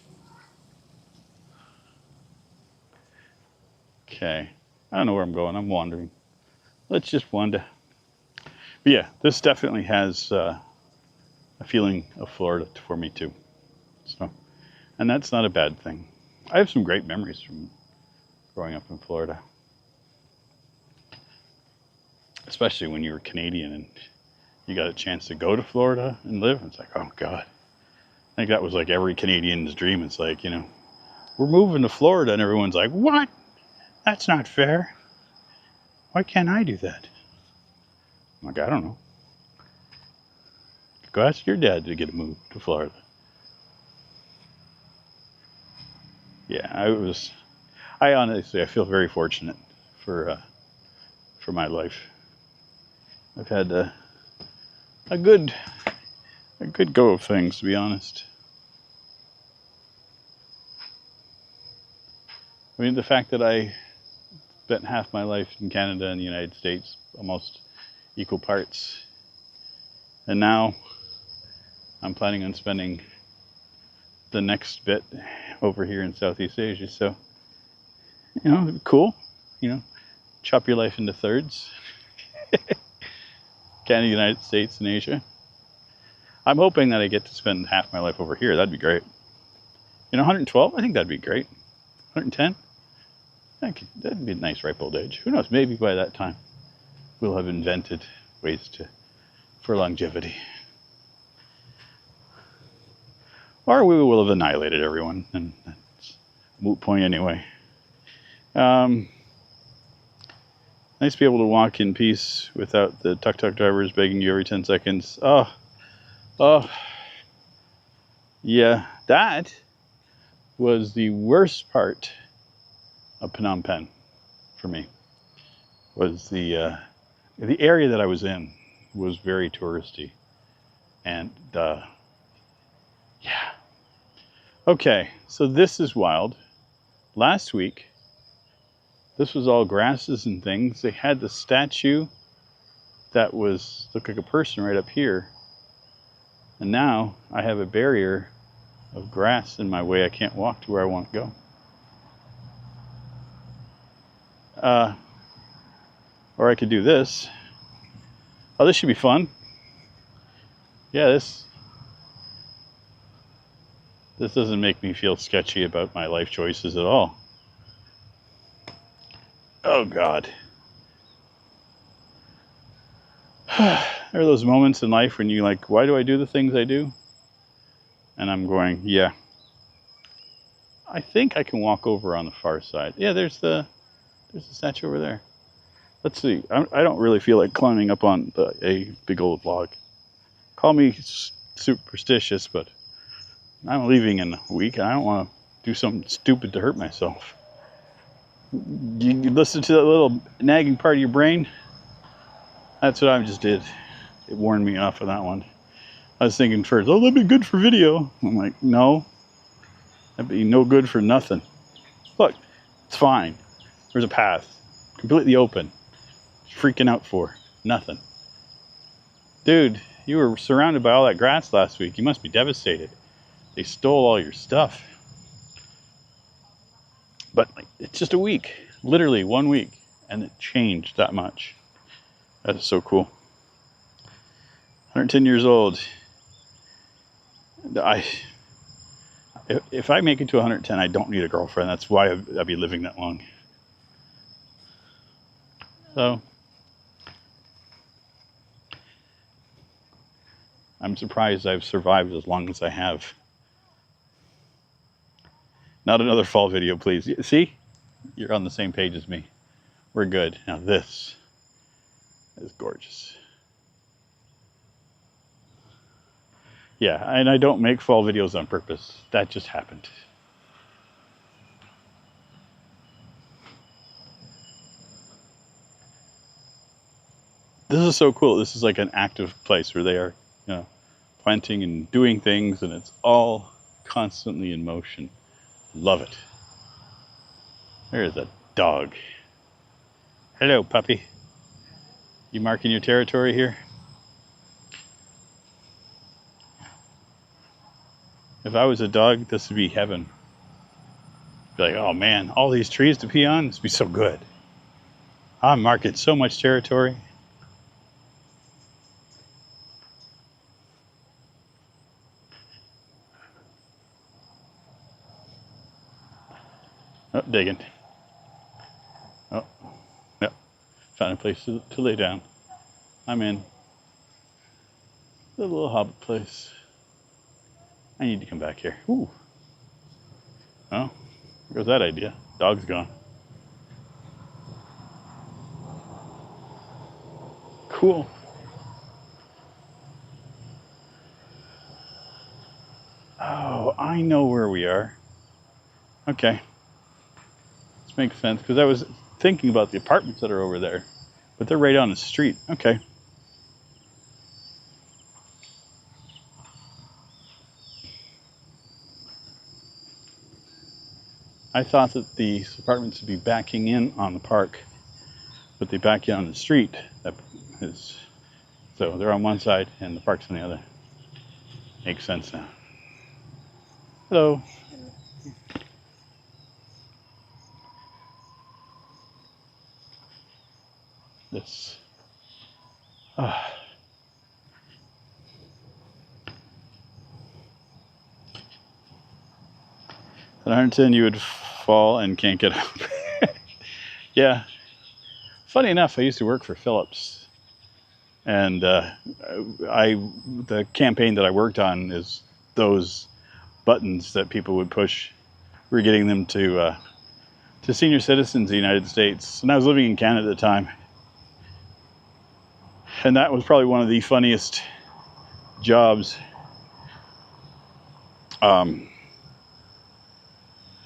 Okay. I don't know where I'm going. I'm wandering. Let's just wander. But yeah, this definitely has a feeling of Florida for me too. So, and that's not a bad thing. I have some great memories from growing up in Florida. Especially when you were Canadian and you got a chance to go to Florida and live. It's like, oh God. I think that was like every Canadian's dream. It's like, you know, we're moving to Florida, and everyone's like, what? That's not fair. Why can't I do that? I'm like, I don't know. Go ask your dad to get a move to Florida. Yeah, I honestly, I feel very fortunate for my life. I've had a good go of things, to be honest. I mean, the fact that I spent half my life in Canada and the United States, almost equal parts, and now I'm planning on spending the next bit over here in Southeast Asia. So, you know, it'd be cool. You know, chop your life into thirds. Canada, United States, and Asia. I'm hoping that I get to spend half my life over here. That'd be great. You know, 112, I think that'd be great. 110, that'd be a nice ripe old age. Who knows, maybe by that time we'll have invented ways for longevity. Or we will have annihilated everyone, and that's a moot point anyway. Nice to be able to walk in peace without the tuk-tuk drivers begging you every 10 seconds. Oh, yeah, that was the worst part of Phnom Penh for me. Was the area that I was in was very touristy, and yeah. Okay, so this is wild. Last week, this was all grasses and things. They had the statue that looked like a person right up here. And now I have a barrier of grass in my way. I can't walk to where I want to go. Or I could do this. Oh, this should be fun. Yeah, this doesn't make me feel sketchy about my life choices at all. Oh, God. There are those moments in life when you're like, why do I do the things I do? And I'm going, yeah. I think I can walk over on the far side. Yeah, there's the statue over there. Let's see. I don't really feel like climbing up on a big old log. Call me superstitious, but I'm leaving in a week, and I don't want to do something stupid to hurt myself. You listen to that little nagging part of your brain? That's what I just did. It warned me off of that one. I was thinking first, oh, that'd be good for video. I'm like, no. That'd be no good for nothing. Look, it's fine. There's a path. Completely open. Freaking out for nothing. Dude, you were surrounded by all that grass last week. You must be devastated. They stole all your stuff. But it's just a week. Literally 1 week. And it changed that much. That is so cool. 110 years old. If I make it to 110, I don't need a girlfriend. That's why I'll be living that long. So, I'm surprised I've survived as long as I have. Not another fall video, please. See? You're on the same page as me. We're good. Now this is gorgeous. Yeah, and I don't make fall videos on purpose. That just happened. This is so cool. This is like an active place where they are, you know, planting and doing things, and it's all constantly in motion. Love it. There's a dog. Hello, puppy. You marking your territory here? If I was a dog, this would be heaven. Be like, oh man, all these trees to pee on, this would be so good. I'm marking so much territory. Oh, digging. Oh, yep. Found a place to lay down. I'm in. The little hobbit place. I need to come back here. Ooh. Oh, there goes that idea. Dog's gone. Cool. Oh, I know where we are. Okay. This makes sense because I was thinking about the apartments that are over there, but they're right on the street. Okay. I thought that these apartments would be backing in on the park, but they back in on the street. That is, so they're on one side and the park's on the other. Makes sense now. Hello. This. Ah. At 110, you would fall and can't get up. Yeah. Funny enough, I used to work for Philips, and the campaign that I worked on is those buttons that people would push. We're getting them to senior citizens in the United States, and I was living in Canada at the time, and that was probably one of the funniest jobs. They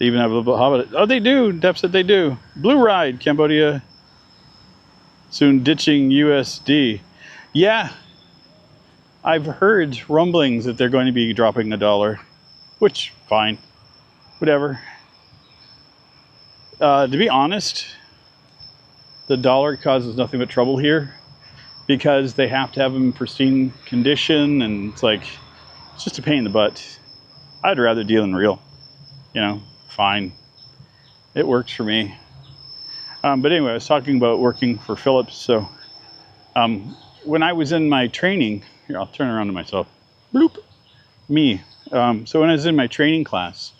even have a little bit. Oh, they do. Dep said they do. Blue Ride, Cambodia. Soon ditching USD. Yeah, I've heard rumblings that they're going to be dropping $1, which fine, whatever. To be honest, the dollar causes nothing but trouble here because they have to have them in pristine condition, and it's just a pain in the butt. I'd rather deal in real, fine. It works for me. But anyway, I was talking about working for Philips. So when I was in my training, here, I'll turn around to myself. Bloop. Me. So when I was in my training class,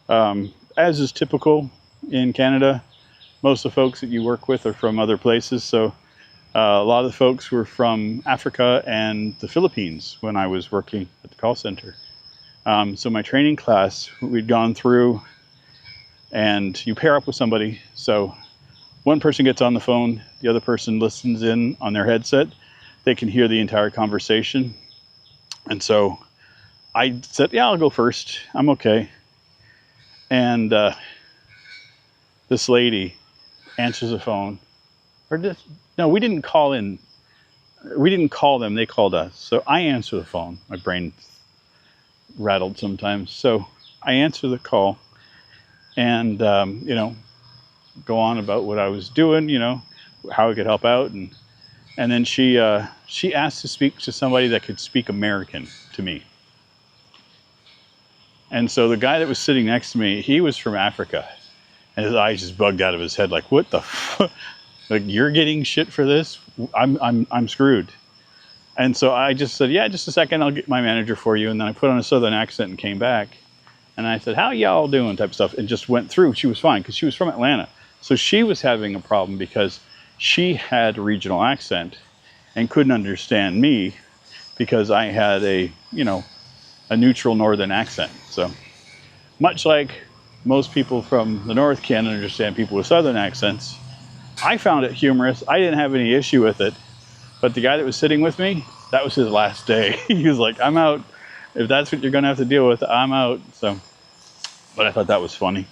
as is typical in Canada, most of the folks that you work with are from other places. So a lot of the folks were from Africa and the Philippines when I was working at the call center. So my training class, we'd gone through, and you pair up with somebody. So one person gets on the phone, the other person listens in on their headset. They can hear the entire conversation. And so I said, yeah, I'll go first. I'm okay. And this lady answers the phone. No, we didn't call in. We didn't call them. They called us. So I answer the phone. My brain rattled sometimes. So I answer the call and, go on about what I was doing, how I could help out. And then she asked to speak to somebody that could speak American to me. And so the guy that was sitting next to me, he was from Africa, and his eyes just bugged out of his head, like, what the fuck? Like, you're getting shit for this? I'm screwed. And so I just said, yeah, just a second, I'll get my manager for you. And then I put on a southern accent and came back. And I said, how y'all doing, type of stuff, and just went through. She was fine because she was from Atlanta. So she was having a problem because she had a regional accent and couldn't understand me because I had a neutral northern accent. So much like most people from the north can't understand people with southern accents, I found it humorous. I didn't have any issue with it. But the guy that was sitting with me, that was his last day. He was like, I'm out. If that's what you're going to have to deal with, I'm out. So, but I thought that was funny.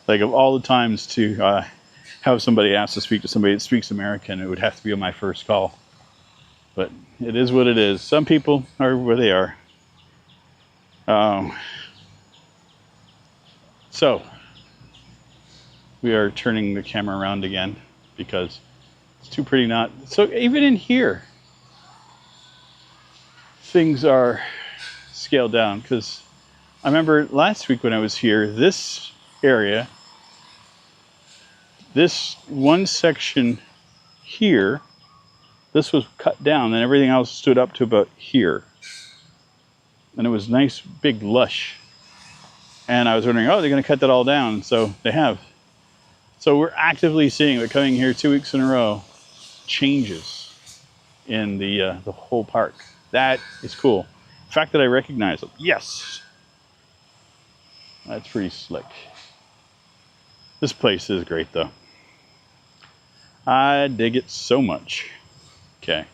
Like, of all the times to have somebody ask to speak to somebody that speaks American, it would have to be on my first call. But it is what it is. Some people are where they are. So we are turning the camera around again because it's too pretty not. So even in here, things are scaled down, because I remember last week when I was here, this area, this one section here, this was cut down and everything else stood up to about here. And it was nice, big, lush. And I was wondering, oh, they're going to cut that all down. So they have. So we're actively seeing it coming here 2 weeks in a row, changes in the whole park. That is cool. The fact that I recognize it, yes. That's pretty slick. This place is great, though. I dig it so much. Okay.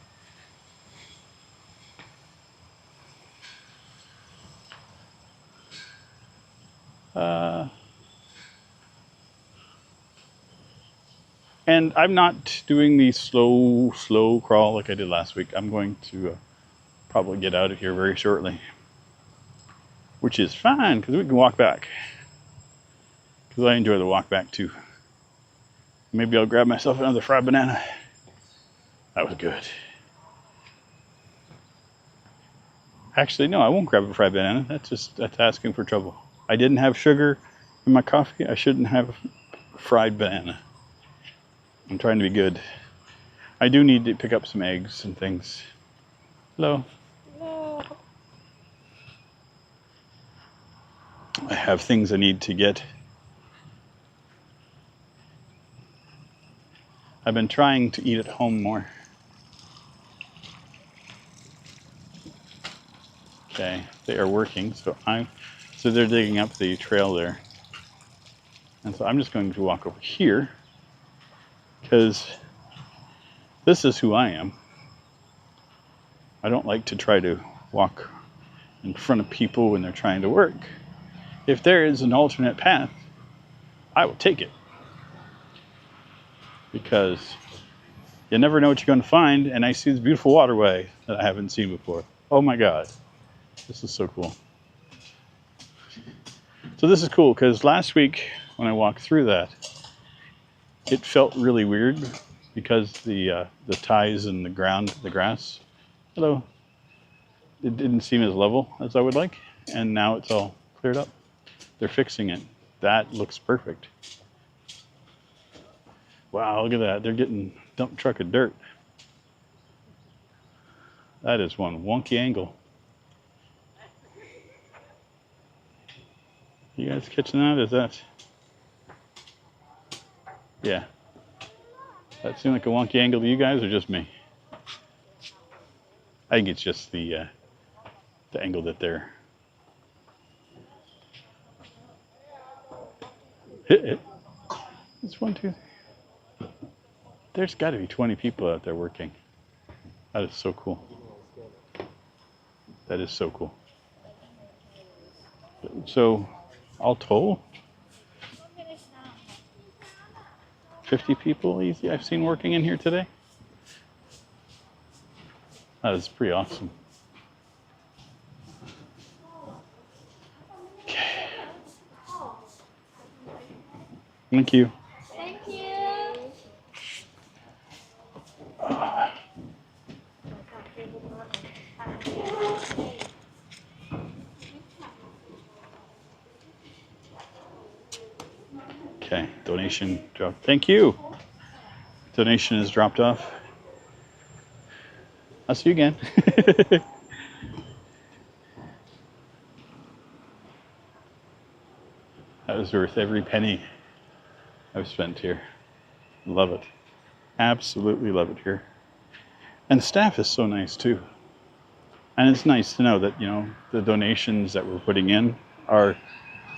And I'm not doing the slow crawl like I did last week. I'm going to probably get out of here very shortly, which is fine because we can walk back. Because I enjoy the walk back too. Maybe I'll grab myself another fried banana. That was good. Actually, no, I won't grab a fried banana. That's asking for trouble. I didn't have sugar in my coffee. I shouldn't have fried banana. I'm trying to be good. I do need to pick up some eggs and things. Hello. No. I have things I need to get. I've been trying to eat at home more. Okay, they are working, so they're digging up the trail there. And so I'm just going to walk over here because this is who I am. I don't like to try to walk in front of people when they're trying to work. If there is an alternate path, I will take it. Because you never know what you're going to find, and I see this beautiful waterway that I haven't seen before. Oh my God, this is so cool. So this is cool because last week when I walked through that, it felt really weird because the ties and the ground, the grass, hello, it didn't seem as level as I would like, and now it's all cleared up. They're fixing it. That looks perfect. Wow, look at that. They're getting a dump truck of dirt. That is one wonky angle. You guys catching that? Is that? Yeah. That seem like a wonky angle to you guys or just me? I think it's just the angle that they're. Hit it. It's 1, 2, 3. There's got to be 20 people out there working. That is so cool. That is so cool. So, all told, 50 people easy I've seen working in here today. That is pretty awesome. Okay. Thank you. Thank you. Okay, donation dropped. Thank you. Donation is dropped off. I'll see you again. That was worth every penny I've spent here. Love it. Absolutely love it here. And staff is so nice too. And it's nice to know that, you know, the donations that we're putting in are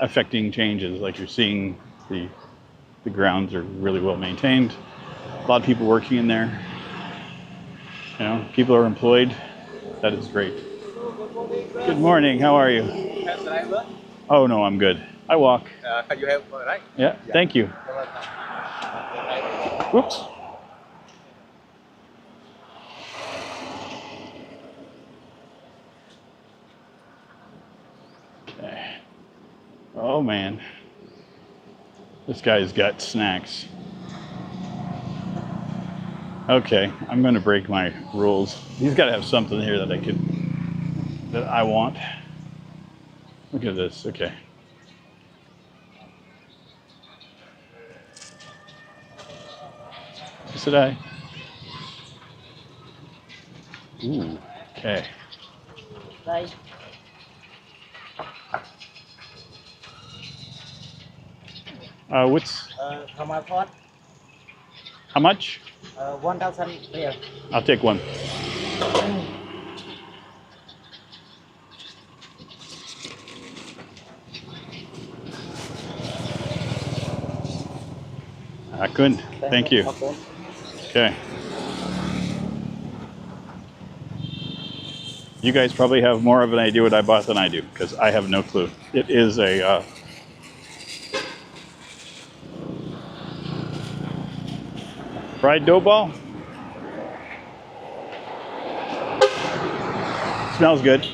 affecting changes. Like you're seeing the grounds are really well maintained. A lot of people working in there. You know, people are employed. That is great. Good morning. How are you? Oh no, I'm good. I walk. Can you help, right? Yeah. Thank you. Whoops. Okay. Oh man. This guy's got snacks. Okay, I'm going to break my rules. He's got to have something here that I want. Look at this. Okay. Said I. Ooh. Okay. Right. What's From our pot, how much? 1,000 real. I'll take one. I couldn't. Thank you. Okay. Okay. You guys probably have more of an idea what I bought than I do because I have no clue. It is a Fried dough ball. Smells good.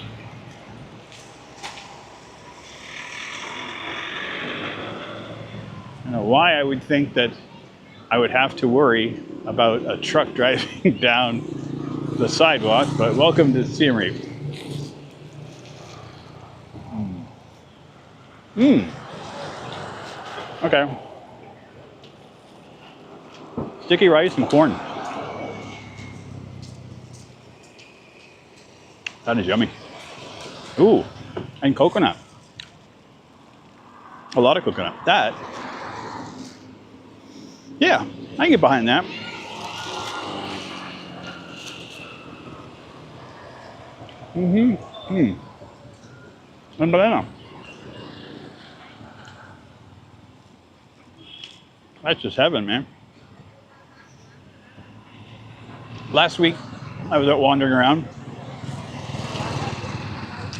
I don't know why I would think that I would have to worry about a truck driving down the sidewalk, but welcome to Siem Reap. Okay. Sticky rice and corn. That is yummy. Ooh, and coconut. A lot of coconut. That, yeah, I can get behind that. And banana. That's just heaven, man. Last week, I was out wandering around,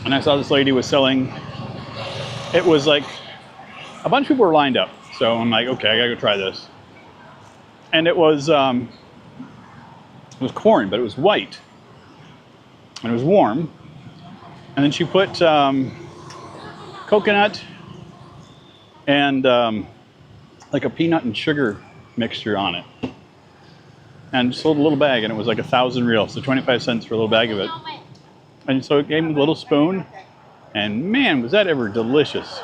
and I saw this lady was selling. It was like a bunch of people were lined up, so I'm like, okay, I gotta go try this. And it was corn, but it was white, and it was warm. And then she put coconut and like a peanut and sugar mixture on it, and sold a little bag, and it was like 1,000 real, so 25 cents for a little bag of it. And so it gave me a little spoon, and man, was that ever delicious.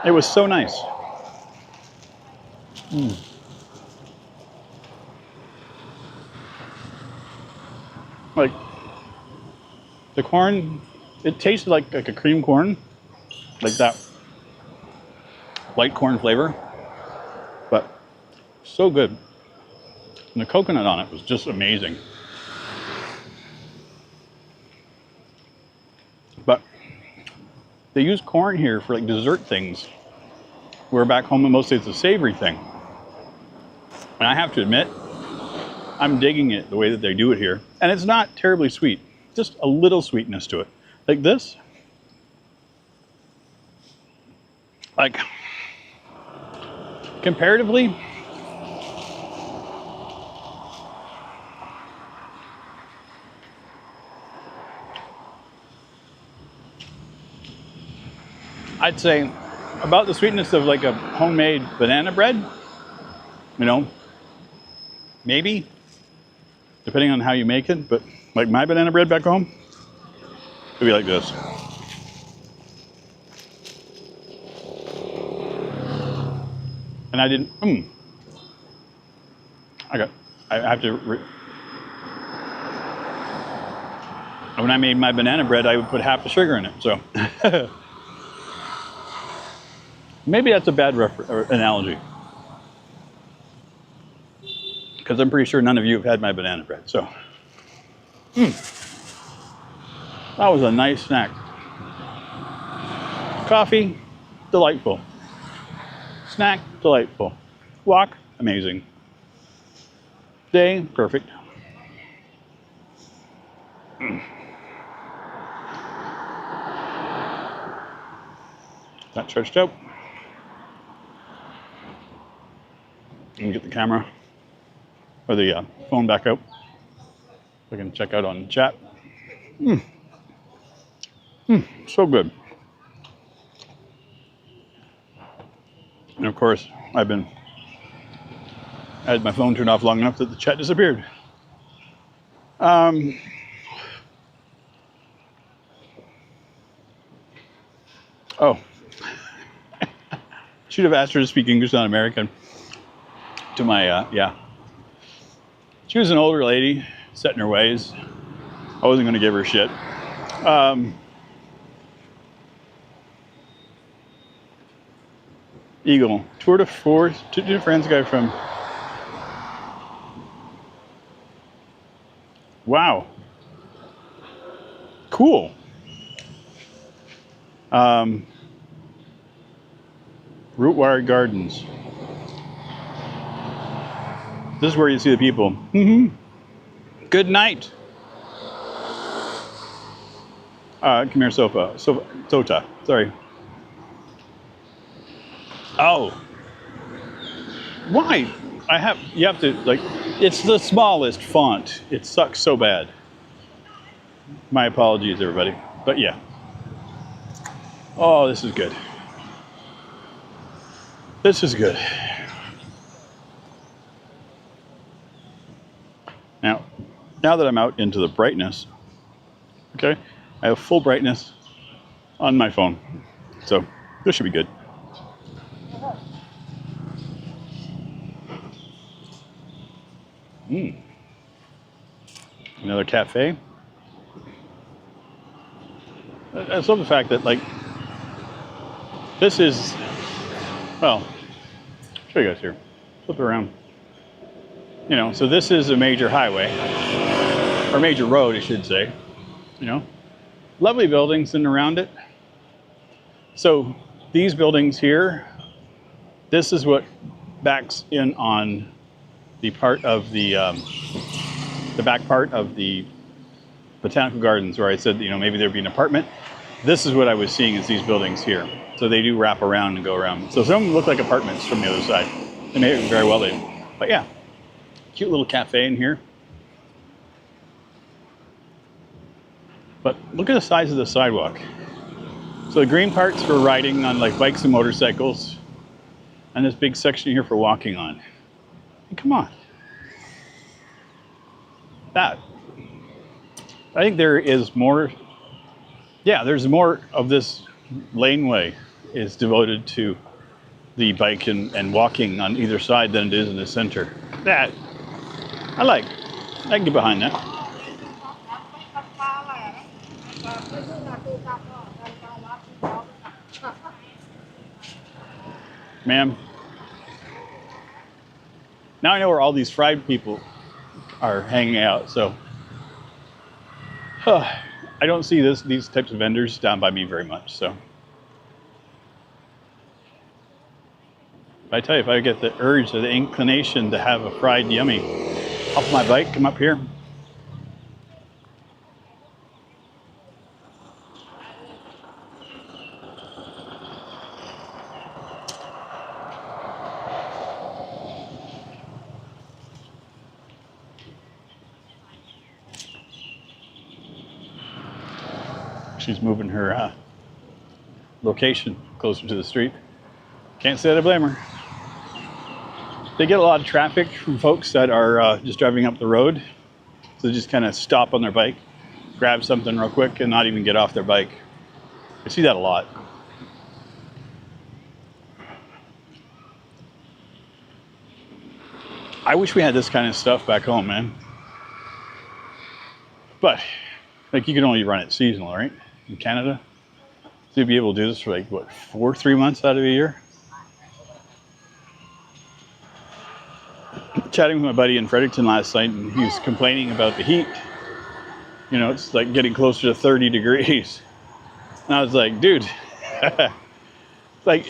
It was so nice. Like, the corn, it tasted like a cream corn, like that light corn flavor, but so good. And the coconut on it was just amazing. But they use corn here for like dessert things, where back home mostly it's a savory thing. And I have to admit, I'm digging it the way that they do it here. And it's not terribly sweet, just a little sweetness to it. Like this, like comparatively, I'd say about the sweetness of like a homemade banana bread, you know, maybe, depending on how you make it, but like my banana bread back home, it'd be like this. And I didn't, I have to, when I made my banana bread, I would put half the sugar in it, so. Maybe that's a bad analogy, because I'm pretty sure none of you have had my banana bread, so. That was a nice snack. Coffee, delightful. Snack, delightful. Walk, amazing. Day, perfect. That stretched out. Let me get the camera or the phone back out. We can check out on chat. So good. And of course, I had my phone turned off long enough that the chat disappeared. Oh, should have asked her to speak English, not American. To my, yeah. She was an older lady, set in her ways. I wasn't going to give her shit. Eagle, Tour de Force, two friends guy from, wow. Cool. Root Wire Gardens. This is where you see the people. Good night. Come here, Sota. Sorry. Oh. Why? you have to, like, it's the smallest font. It sucks so bad. My apologies, everybody. But yeah. Oh, this is good. This is good. Now that I'm out into the brightness, okay, I have full brightness on my phone. So this should be good. Another cafe. I love the fact that, like, this is, well, I'll show you guys here. Flip it around. You know, so this is a major highway, or major road, I should say. You know, lovely buildings and around it. So these buildings here, this is what backs in on the part of the back part of the Botanical Gardens, where I said, you know, maybe there'd be an apartment. This is what I was seeing as these buildings here. So they do wrap around and go around. So some of them look like apartments from the other side. They may very well do. But yeah, cute little cafe in here. But look at the size of the sidewalk. So the green part's for riding on, like, bikes and motorcycles. And this big section here for walking on. Hey, come on. That. I think there is more, yeah, there's more of this laneway is devoted to the bike and walking on either side than it is in the center. That, I like. I can get behind that. Ma'am, now I know where all these fried people are hanging out, so I don't see these types of vendors down by me very much. So I tell you, if I get the urge or the inclination to have a fried yummy off my bike, come up here. She's moving her location closer to the street. Can't say that I blame her. They get a lot of traffic from folks that are just driving up the road. So they just kind of stop on their bike, grab something real quick, and not even get off their bike. I see that a lot. I wish we had this kind of stuff back home, man. But, like, you can only run it seasonal, right? In Canada. So you'd be able to do this for, like, what, 3 months out of a year? Chatting with my buddy in Fredericton last night, and he was complaining about the heat. You know, it's like getting closer to 30 degrees. And I was like, dude, like,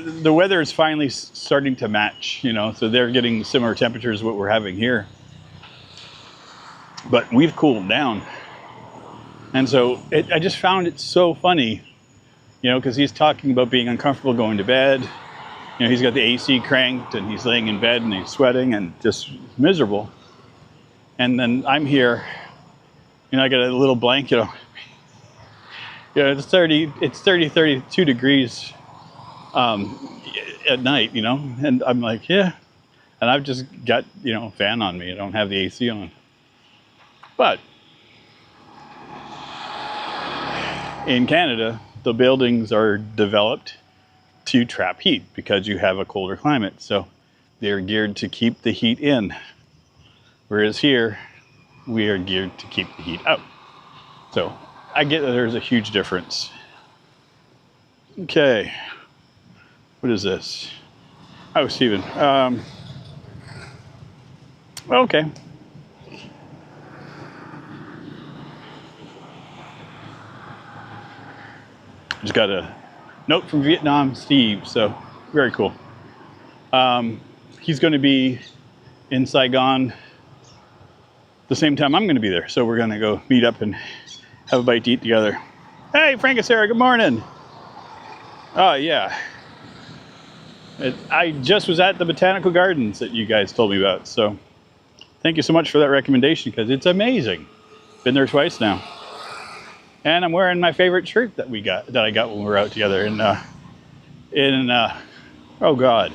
the weather is finally starting to match, you know, so they're getting similar temperatures to what we're having here. But we've cooled down. And so I just found it so funny, you know, because he's talking about being uncomfortable going to bed. You know, he's got the AC cranked and he's laying in bed and he's sweating and just miserable. And then I'm here, you know, I got a little blanket on. You know, it's 32 degrees at night, you know, and I'm like, yeah. And I've just got, you know, a fan on me. I don't have the AC on. But in Canada, the buildings are developed to trap heat because you have a colder climate. So they're geared to keep the heat in. Whereas here, we are geared to keep the heat out. So I get that there's a huge difference. Okay. What is this? Oh, Stephen. Okay. Just got a note from Vietnam, Steve, so very cool. He's going to be in Saigon the same time I'm going to be there, so we're going to go meet up and have a bite to eat together. Hey, Frank and Sarah, good morning. Oh, yeah. I just was at the Botanical Gardens that you guys told me about, so thank you so much for that recommendation because it's amazing. Been there twice now, and I'm wearing my favorite shirt that I got when we were out together in oh God,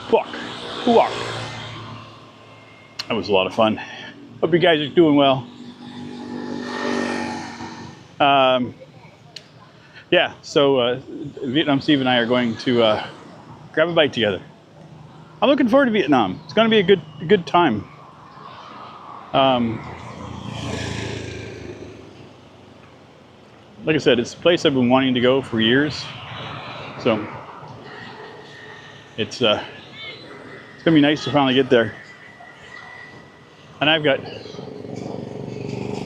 Huak. That was a lot of fun. Hope you guys are doing well. Yeah, so Vietnam Steve and I are going to grab a bite together. I'm looking forward to Vietnam. It's going to be a good time. Like I said, it's a place I've been wanting to go for years. So it's going to be nice to finally get there. And I've got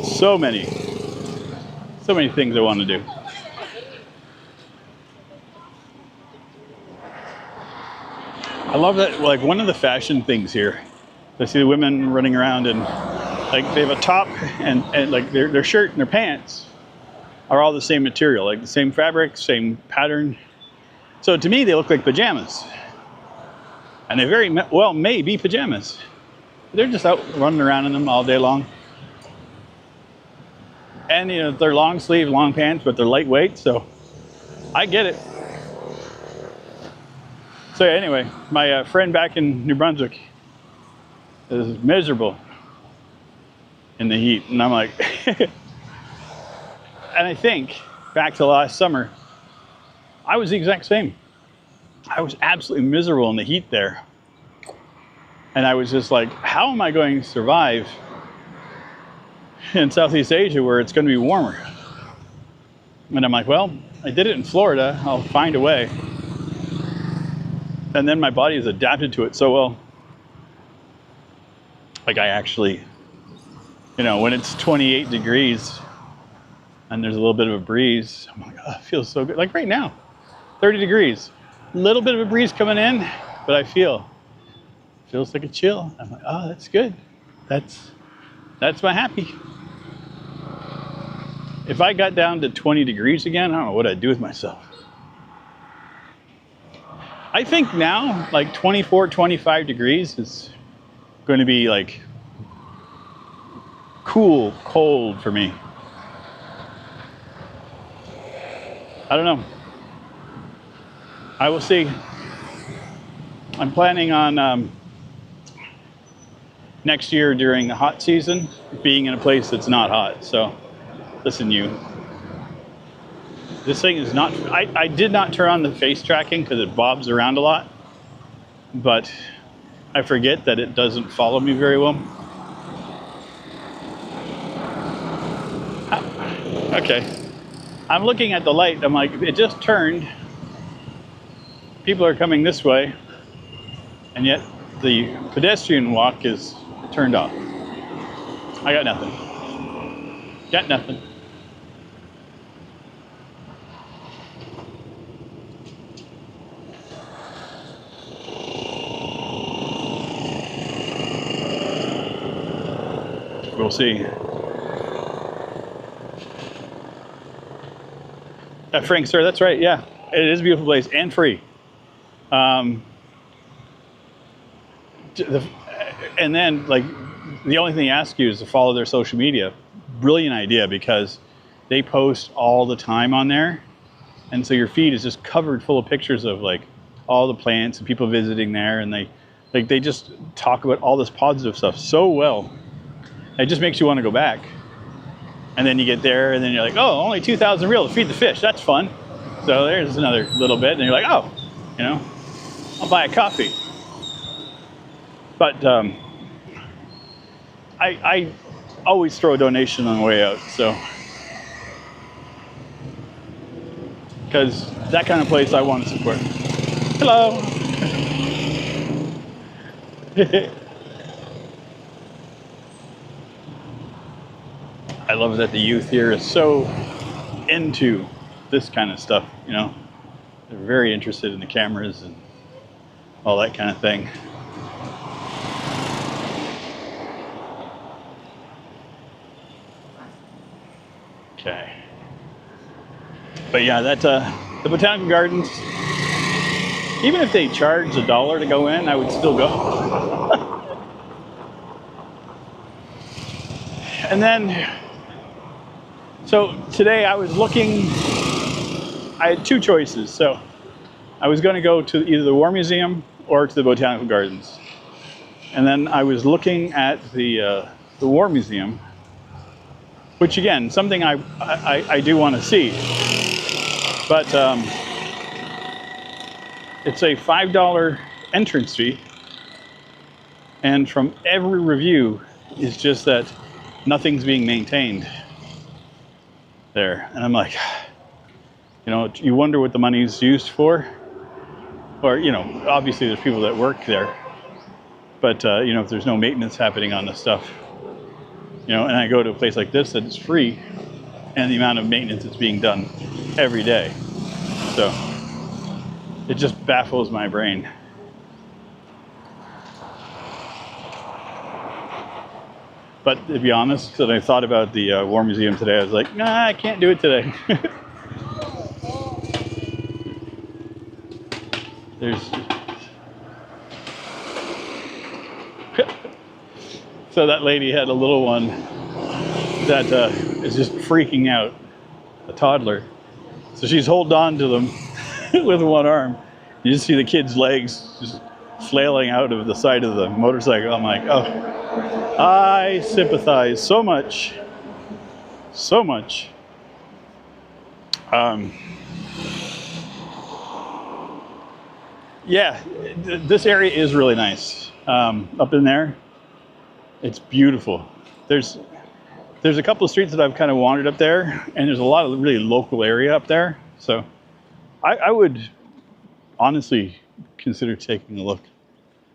so many things I want to do. I love that, like one of the fashion things here, I see the women running around and like they have a top and like their shirt and their pants are all the same material, like the same fabric, same pattern. So to me, they look like pajamas. And they very well may be pajamas. They're just out running around in them all day long. And you know, they're long sleeve, long pants, but they're lightweight, so I get it. So yeah, anyway, my friend back in New Brunswick is miserable in the heat, and I'm like, and I think back to last summer, I was the exact same. I was absolutely miserable in the heat there, and I was just like, how am I going to survive in Southeast Asia where it's going to be warmer? And I'm like, well, I did it in Florida. I'll find a way. And then my body has adapted to it so well. Like I actually, you know, when it's 28 degrees and there's a little bit of a breeze, I'm like, oh, it feels so good. Like right now, 30 degrees, a little bit of a breeze coming in, but I feels like a chill. I'm like, oh, that's good. That's my happy. If I got down to 20 degrees again, I don't know what I'd do with myself. I think now, like 24, 25 degrees is going to be like cool, cold for me. I don't know. I will see. I'm planning on next year during the hot season being in a place that's not hot. So listen, this thing is not, I did not turn on the face tracking because it bobs around a lot, but I forget that it doesn't follow me very well. Okay. I'm looking at the light. I'm like, it just turned. People are coming this way, and yet the pedestrian walk is turned off. I got nothing. Got nothing. We'll see. Frank, sir, that's right. Yeah, it is a beautiful place and free. And then, like, the only thing they ask you is to follow their social media. Brilliant idea because they post all the time on there, and so your feed is just covered full of pictures of like all the plants and people visiting there, and they just talk about all this positive stuff so well. It just makes you want to go back. And then you get there and then you're like, oh, only 2,000 real to feed the fish. That's fun. So there's another little bit. And you're like, oh, you know, I'll buy a coffee. But I always throw a donation on the way out. So, because that kind of place I want to support. Hello. I love that the youth here is so into this kind of stuff, you know. They're very interested in the cameras and all that kind of thing. Okay. But yeah, that's the Botanical Gardens. Even if they charge $1 to go in, I would still go. And then, so today I was looking, I had two choices. So I was going to go to either the War Museum or to the Botanical Gardens. And then I was looking at the War Museum, which again, something I do want to see. But it's a $5 entrance fee. And from every review, it's just that nothing's being maintained there. And I'm like, you know, you wonder what the money's used for. Or, you know, obviously there's people that work there. But, you know, if there's no maintenance happening on the stuff, you know, and I go to a place like this that is free, and the amount of maintenance that's being done every day. So it just baffles my brain. But to be honest, when I thought about the War Museum today, I was like, nah, I can't do it today. There's... So that lady had a little one that is just freaking out, a toddler. So she's holding on to them with one arm. You just see the kid's legs just flailing out of the side of the motorcycle. I'm like, oh. I sympathize so much. So much. Yeah, this area is really nice. Up in there, it's beautiful. There's a couple of streets that I've kind of wandered up there, and there's a lot of really local area up there. So I would honestly consider taking a look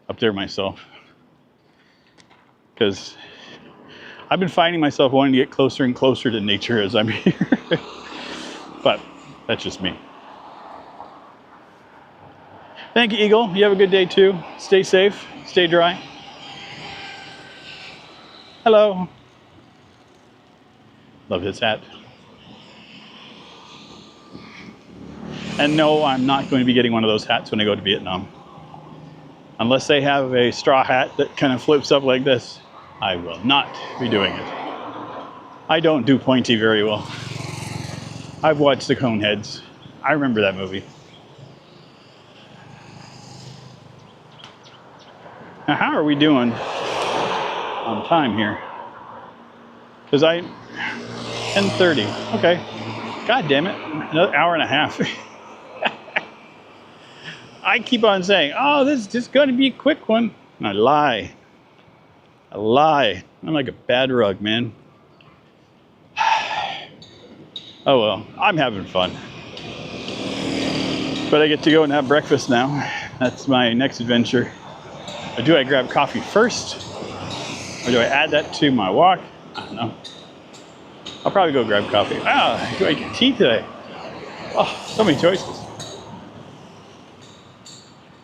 up there myself. Because I've been finding myself wanting to get closer and closer to nature as I'm here. But that's just me. Thank you, Eagle. You have a good day too. Stay safe, stay dry. Hello. Love his hat. And no, I'm not going to be getting one of those hats when I go to Vietnam. Unless they have a straw hat that kind of flips up like this, I will not be doing it. I don't do pointy very well. I've watched the Coneheads. I remember that movie. Now, how are we doing on time here? Because 10:30. Okay. God damn it. Another hour and a half. I keep on saying, oh, this is just going to be a quick one. And I lie. I lie. I'm like a bad rug, man. Oh well, I'm having fun. But I get to go and have breakfast now. That's my next adventure. Or do I grab coffee first? Or do I add that to my walk? I don't know. I'll probably go grab coffee. Ah, do I get tea today? Oh, so many choices.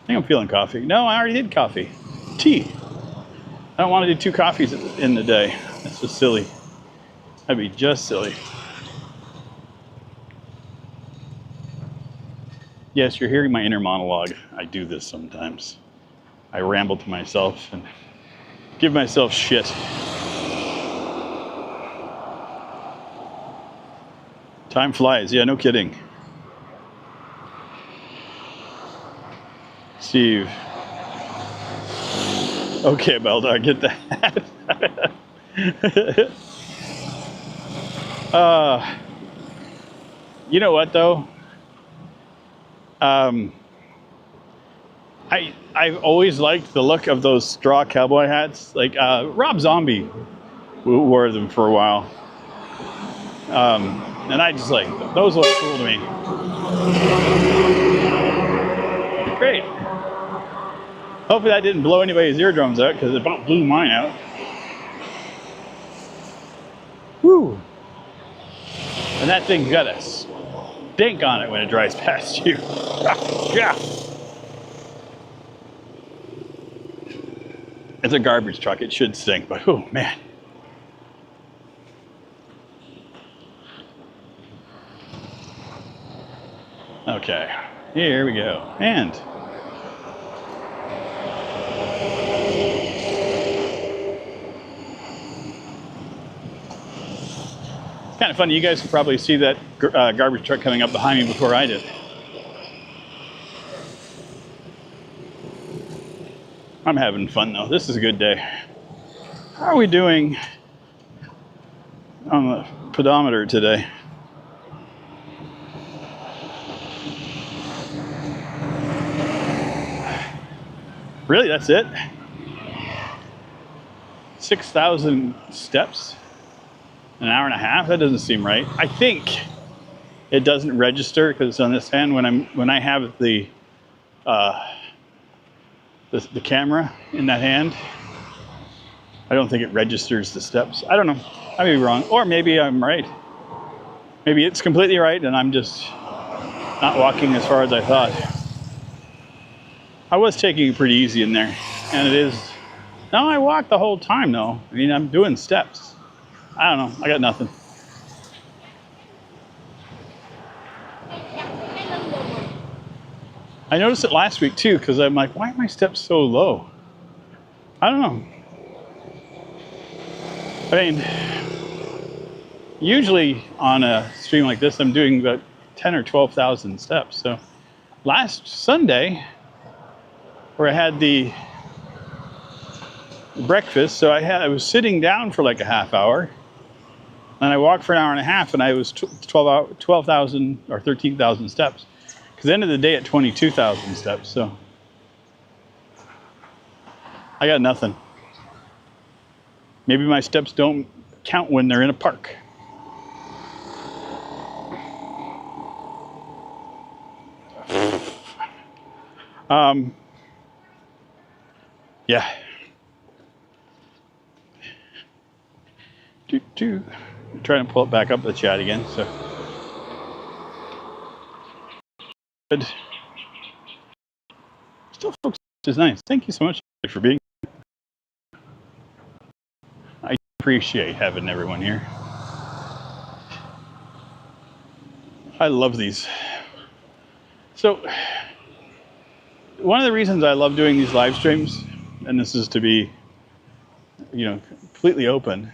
I think I'm feeling coffee. No, I already did coffee. Tea. I don't want to do 2 coffees in the day. That's just silly. That'd be just silly. Yes, you're hearing my inner monologue. I do this sometimes. I ramble to myself and give myself shit. Time flies. Yeah, no kidding. Steve. Okay, Beldog, get that. You know what though? I've always liked the look of those straw cowboy hats. Like Rob Zombie wore them for a while. And I just like, those look cool to me. Great. Hopefully that didn't blow anybody's eardrums out, because it about blew mine out. Woo! And that thing's got a stink on it when it drives past you. Yeah. It's a garbage truck. It should stink, but oh man. Okay, here we go. And Kind of funny. You guys can probably see that garbage truck coming up behind me before I did. I'm having fun though. This is a good day. How are we doing on the pedometer today? Really, that's it? 6,000 steps? An hour and a half? That doesn't seem right. I think it doesn't register because it's on this hand. When I have the camera in that hand, I don't think it registers the steps. I don't know. I may be wrong, or maybe I'm right. Maybe it's completely right, and I'm just not walking as far as I thought. I was taking it pretty easy in there, and it is. No, I walked the whole time though. I mean, I'm doing steps. I don't know. I got nothing. I noticed it last week too, because I'm like, why are my steps so low? I don't know. I mean, usually on a stream like this, I'm doing about 10 or 12,000 steps. So last Sunday, where I had the breakfast, so I was sitting down for like a half hour, and I walked for an hour and a half, and I was 12,000 or 13,000 steps. Because end of the day at 22,000 steps, so I got nothing. Maybe my steps don't count when they're in a park. Yeah. I'm trying to pull it back up the chat again, so. Good. Still, folks, is nice. Thank you so much for being here. I appreciate having everyone here. I love these. So, one of the reasons I love doing these live streams, and this is to be, completely open,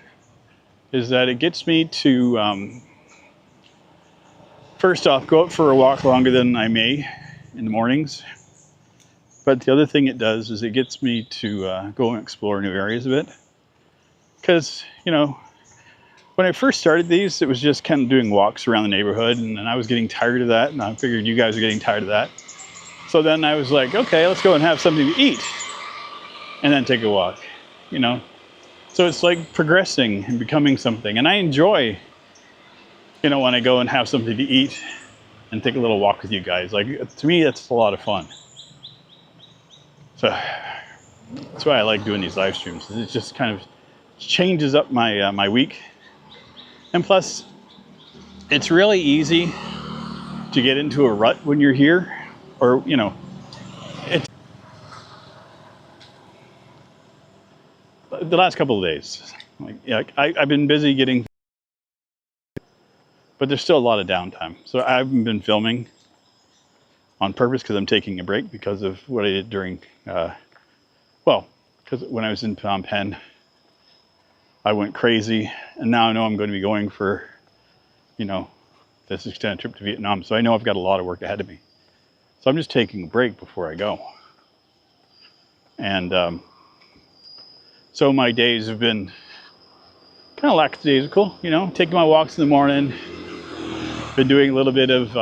is that it gets me to, first off, go out for a walk longer than I may in the mornings. But the other thing it does is it gets me to go and explore new areas a bit. Because, when I first started these, it was just kind of doing walks around the neighborhood, and I was getting tired of that, and I figured you guys are getting tired of that. So then I was like, okay, let's go and have something to eat, and then take a walk, So it's like progressing and becoming something. And I enjoy when I go and have something to eat and take a little walk with you guys. Like, to me, that's a lot of fun. So that's why I like doing these live streams. It just kind of changes up my my week. And plus, it's really easy to get into a rut when you're here, or, it's the last couple of days. I've been busy getting, but there's still a lot of downtime. So I haven't been filming on purpose because I'm taking a break because of what I did during, because when I was in Phnom Penh, I went crazy, and now I know I'm going to be going for, this extended trip to Vietnam. So I know I've got a lot of work ahead of me. So I'm just taking a break before I go. And so my days have been kind of lackadaisical, taking my walks in the morning. Been doing a little bit of,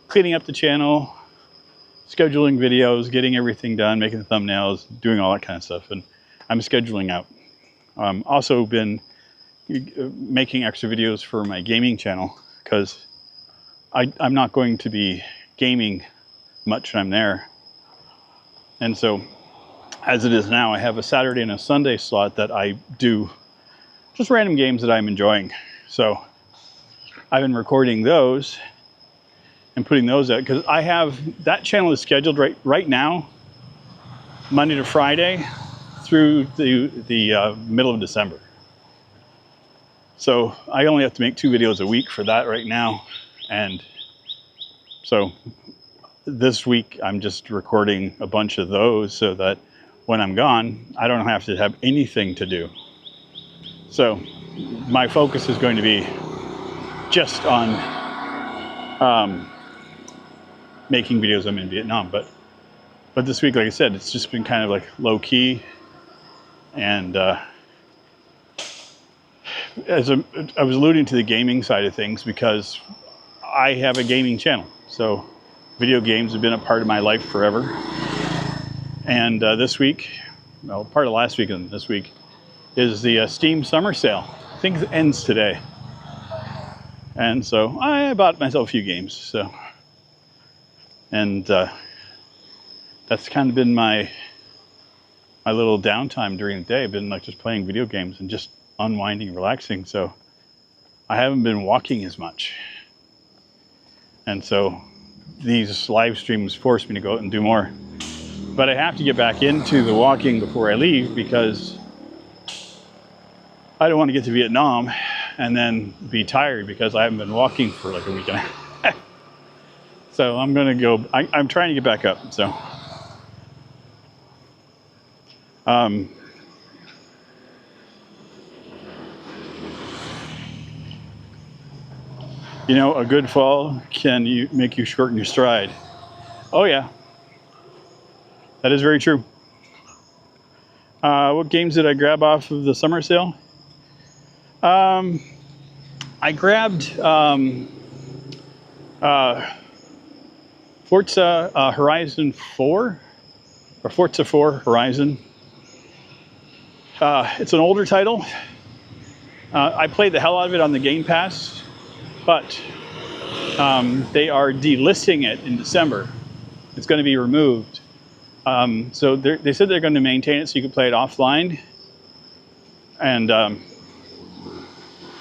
cleaning up the channel, scheduling videos, getting everything done, making the thumbnails, doing all that kind of stuff. And I'm scheduling out. Also been making extra videos for my gaming channel because I'm not going to be gaming much when I'm there. And so, as it is now, I have a Saturday and a Sunday slot that I do just random games that I'm enjoying. So I've been recording those and putting those out because I have that channel is scheduled right now, Monday to Friday through the middle of December. So I only have to make 2 videos a week for that right now. And so this week I'm just recording a bunch of those so that when I'm gone, I don't have to have anything to do. So my focus is going to be just on making videos. I'm in Vietnam, but this week, like I said, it's just been kind of like low key, and as I was alluding to the gaming side of things, because I have a gaming channel, so video games have been a part of my life forever. And this week, well, part of last week and this week, is the Steam Summer Sale. I think it ends today. And so I bought myself a few games. So, and that's kind of been my little downtime during the day. I've been like just playing video games and just unwinding and relaxing. So I haven't been walking as much. And so these live streams force me to go out and do more. But I have to get back into the walking before I leave, because I don't want to get to Vietnam and then be tired because I haven't been walking for like a week and a half. So I'm going to go, I'm trying to get back up. So, you know, a good fall can make you shorten your stride. Oh yeah, that is very true. What games did I grab off of the summer sale? I grabbed Forza Horizon 4, or Forza 4 Horizon. It's an older title. I played the hell out of it on the Game Pass, but they are delisting it in December. It's going to be removed. So they said they're going to maintain it so you can play it offline. And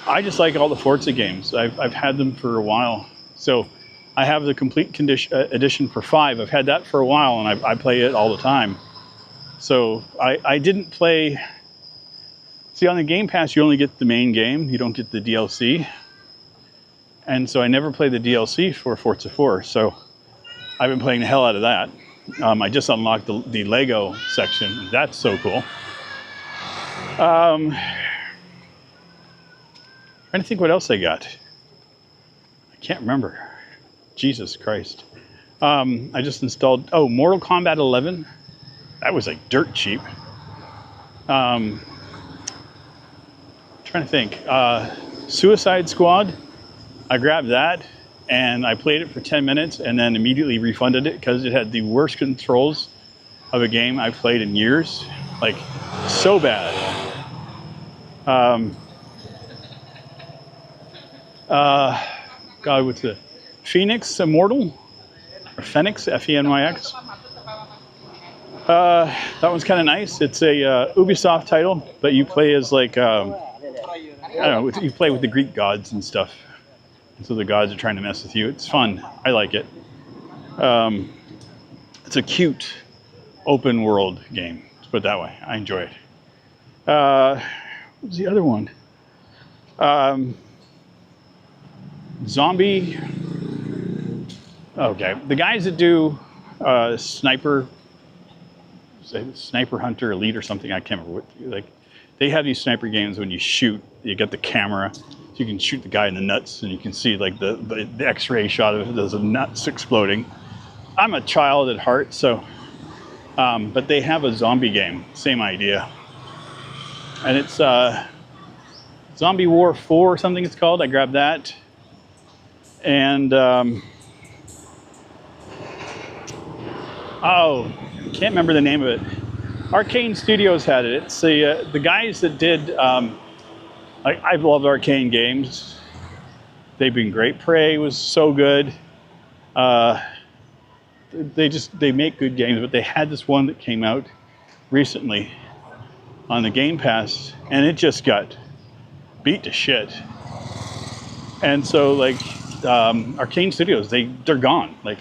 I just like all the Forza games. I've had them for a while. So I have the complete edition for 5. I've had that for a while, and I play it all the time. So I didn't play... See, on the Game Pass, you only get the main game. You don't get the DLC. And so I never played the DLC for Forza 4. So I've been playing the hell out of that. I just unlocked the Lego section. That's so cool. Trying to think what else I got. I can't remember. Jesus Christ. I just installed, Mortal Kombat 11. That was like dirt cheap. Trying to think. Suicide Squad. I grabbed that and I played it for 10 minutes and then immediately refunded it because it had the worst controls of a game I've played in years. Like, so bad. God, what's the Phoenix Immortal? Or Phoenix, F-E-N-Y-X. That one's kind of nice. It's a Ubisoft title, but you play as like, I don't know, you play with the Greek gods and stuff. And so the gods are trying to mess with you. It's fun. I like it. It's a cute open world game. Let's put it that way. I enjoy it. What was the other one? Zombie. Okay, the guys that do Sniper Hunter Elite or something, I can't remember what. Like, they have these sniper games when you shoot, you get the camera, so you can shoot the guy in the nuts, and you can see like the X-ray shot of the nuts exploding. I'm a child at heart, so. But they have a zombie game, same idea, and it's Zombie War 4 or something it's called. I grabbed that. And can't remember the name of it. Arcane Studios had it. It's the guys that did. I've loved Arcane games. They've been great. Prey was so good. They make good games, but they had this one that came out recently on the Game Pass, and it just got beat to shit. And so like. Arcane Studios, they're gone. Like,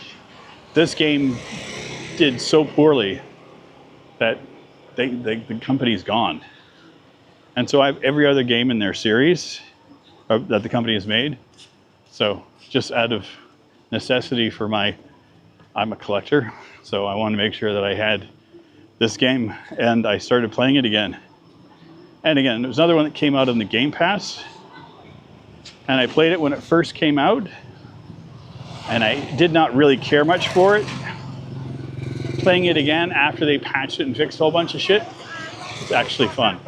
this game did so poorly that the company's gone. And so I have every other game in their series that the company has made. So just out of necessity for I'm a collector, so I wanted to make sure that I had this game, and I started playing it again. And again, there was another one that came out on the Game Pass. And I played it when it first came out. And I did not really care much for it. Playing it again after they patched it and fixed a whole bunch of shit, it's actually fun.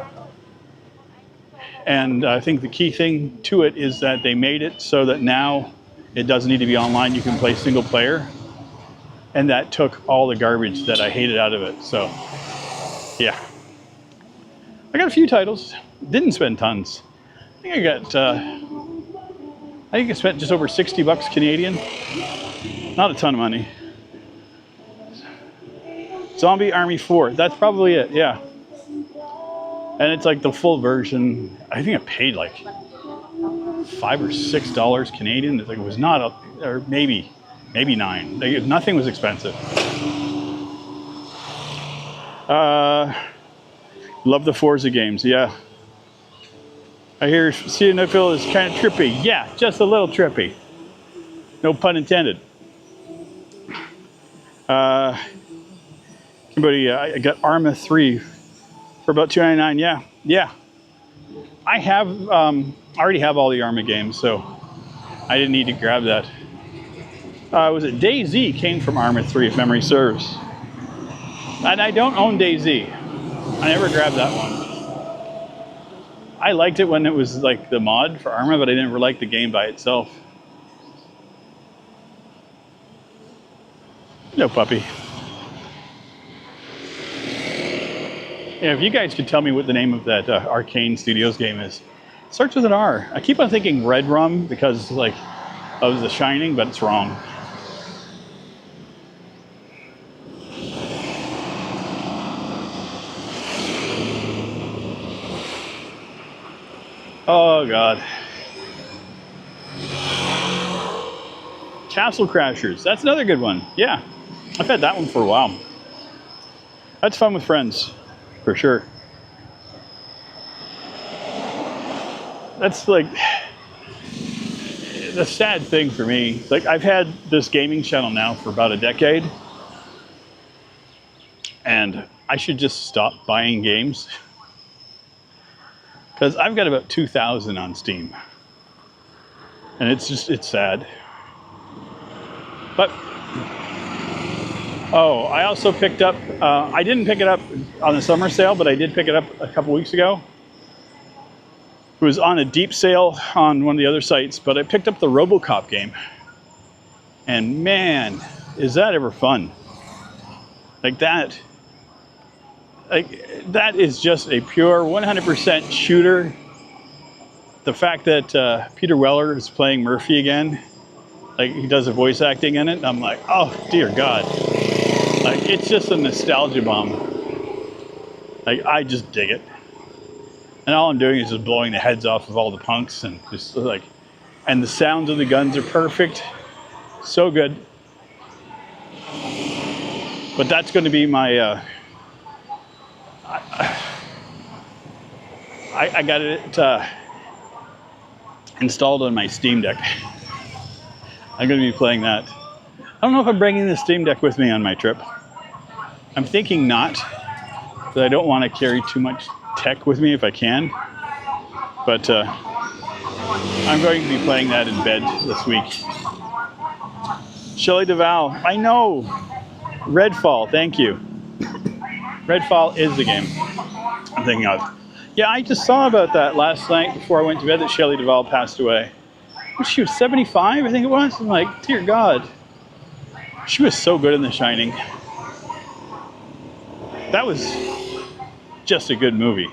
And I think the key thing to it is that they made it so that now it doesn't need to be online. You can play single player. And that took all the garbage that I hated out of it. So, yeah. I got a few titles. Didn't spend tons. I think I spent just over 60 bucks Canadian. Not a ton of money. Zombie Army 4. That's probably it, yeah. And it's like the full version. I think I paid like $5 or $6 Canadian. It was not a, or maybe $9. Like, nothing was expensive. Love the Forza games, yeah. I hear Cyanopil is kind of trippy. Yeah, just a little trippy. No pun intended. I got Arma 3 for about $2.99. Yeah. I have already have all the Arma games, so I didn't need to grab that. Was it DayZ came from Arma 3, if memory serves. And I don't own DayZ. I never grabbed that one. I liked it when it was like the mod for Arma, but I never liked the game by itself. No puppy. Yeah, if you guys could tell me what the name of that Arcane Studios game is. It starts with an R. I keep on thinking Red Rum because like of The Shining, but it's wrong. Oh God. Castle Crashers. That's another good one. Yeah. I've had that one for a while. That's fun with friends, for sure. That's like the sad thing for me. Like, I've had this gaming channel now for about a decade, and I should just stop buying games. Because I've got about 2,000 on Steam. And it's sad. But, oh, I also picked up, I didn't pick it up on the summer sale, but I did pick it up a couple weeks ago. It was on a deep sale on one of the other sites, but I picked up the RoboCop game. And man, is that ever fun. Like that. Like, that is just a pure 100% shooter. The fact that Peter Weller is playing Murphy again, like he does the voice acting in it, I'm like, oh dear God. Like, it's just a nostalgia bomb. Like, I just dig it. And all I'm doing is just blowing the heads off of all the punks and just like, and the sounds of the guns are perfect. So good. But that's going to be my, I got it installed on my Steam Deck. I'm going to be playing that. I don't know if I'm bringing the Steam Deck with me on my trip. I'm thinking not, because I don't want to carry too much tech with me if I can. But I'm going to be playing that in bed this week. Shelley Duvall, I know. Redfall, thank you. Redfall is the game I'm thinking of. Yeah, I just saw about that last night before I went to bed that Shelley Duvall passed away. She was 75, I think it was. I'm like, dear God. She was so good in The Shining. That was just a good movie.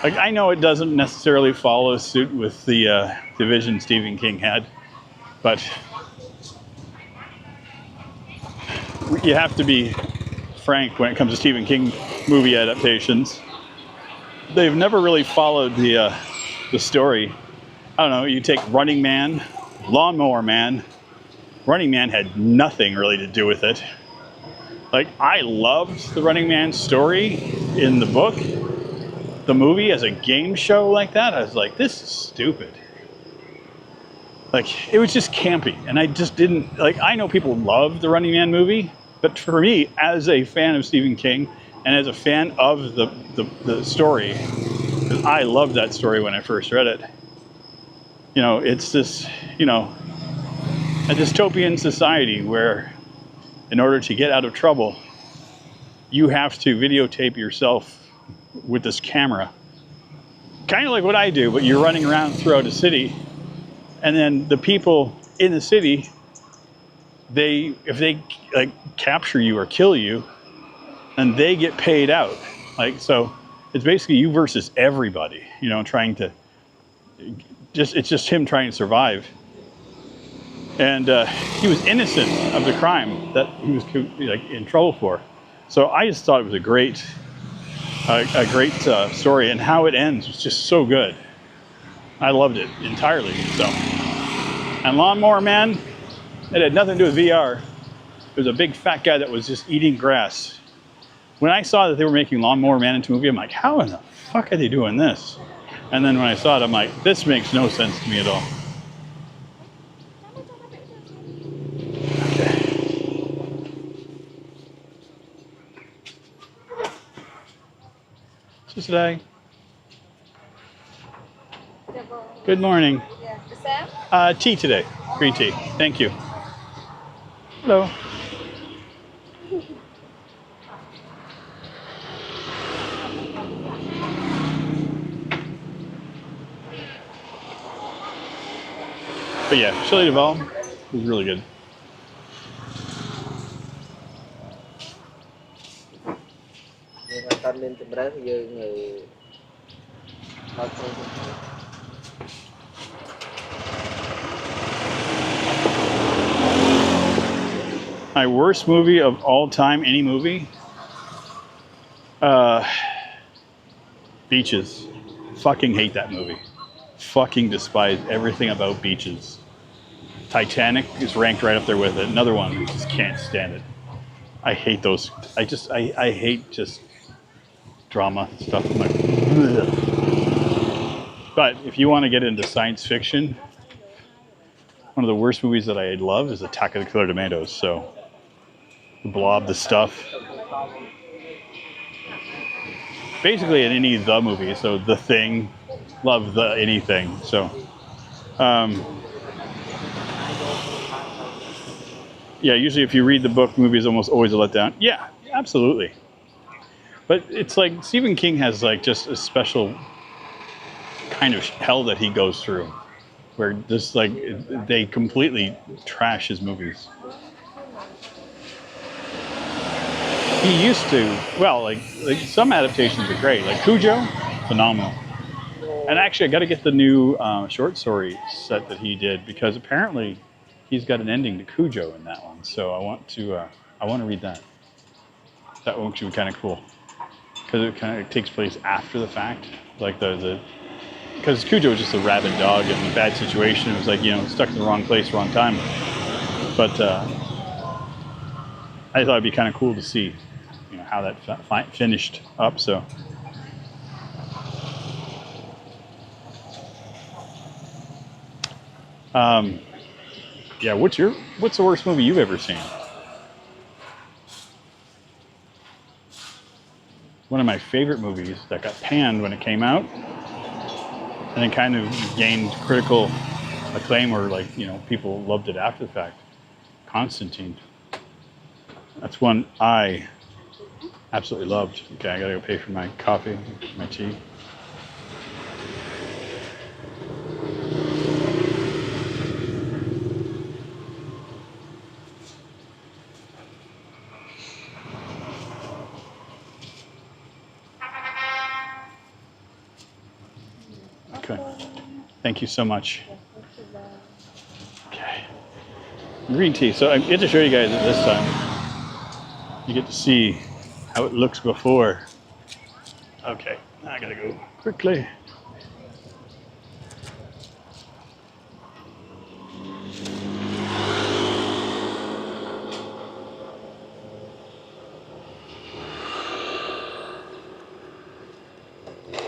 Like, I know it doesn't necessarily follow suit with the vision Stephen King had, but you have to be frank when it comes to Stephen King movie adaptations. They've never really followed the story. I don't know, you take Running Man, Lawnmower Man. Running Man had nothing really to do with it. Like, I loved the Running Man story in the book. The movie as a game show like that, I was like, this is stupid. Like, it was just campy, and I just didn't, like, I know people love the Running Man movie, but for me, as a fan of Stephen King, And as a fan of the story, because I loved that story when I first read it, you know, it's this, you know, a dystopian society where in order to get out of trouble, you have to videotape yourself with this camera. Kind of like what I do, but you're running around throughout a city, and then the people in the city, if they like capture you or kill you, and they get paid out. Like, so it's basically you versus everybody, you know, trying to it's just him trying to survive. And he was innocent of the crime that he was like in trouble for. So I just thought it was a great story, and how it ends was just so good. I loved it entirely. So, and Lawnmower Man, it had nothing to do with VR. It was a big fat guy that was just eating grass. When I saw that they were making Lawnmower Man into a movie, I'm like, how in the fuck are they doing this? And then when I saw it, I'm like, this makes no sense to me at all. Today. Good morning. Tea today. Green tea. Thank you. Hello. But yeah, chili Duval was really good. My worst movie of all time, any movie? Beaches. Fucking hate that movie. Fucking despise everything about Beaches. Titanic is ranked right up there with it. Another one, I just can't stand it. I hate those. I hate just drama stuff. I'm like, ugh. But if you want to get into science fiction, one of the worst movies that I love is Attack of the Killer Tomatoes. So, the Blob, the Stuff. Basically, in any of the movie. So, The Thing, love the anything. So, yeah, usually if you read the book, movie is almost always a letdown. Yeah, absolutely. But it's like Stephen King has like just a special kind of hell that he goes through, where just like they completely trash his movies. He used to, well, like some adaptations are great, like Cujo, phenomenal. And actually, I got to get the new short story set that he did, because apparently he's got an ending to Cujo in that one. So I want to read that. That one should be kind of cool, because it kind of takes place after the fact, like because Cujo was just a rabid dog in a bad situation. It was like, you know, stuck in the wrong place, wrong time. But I thought it'd be kind of cool to see, you know, how that finished up. So. Yeah, what's the worst movie you've ever seen? One of my favorite movies that got panned when it came out, and then kind of gained critical acclaim, or like, you know, people loved it after the fact. Constantine. That's one I absolutely loved. Okay, I gotta go pay for my coffee, my tea. Okay. Thank you so much. Okay. Green tea. So I get to show you guys it this time. You get to see how it looks before. Okay. I gotta go quickly.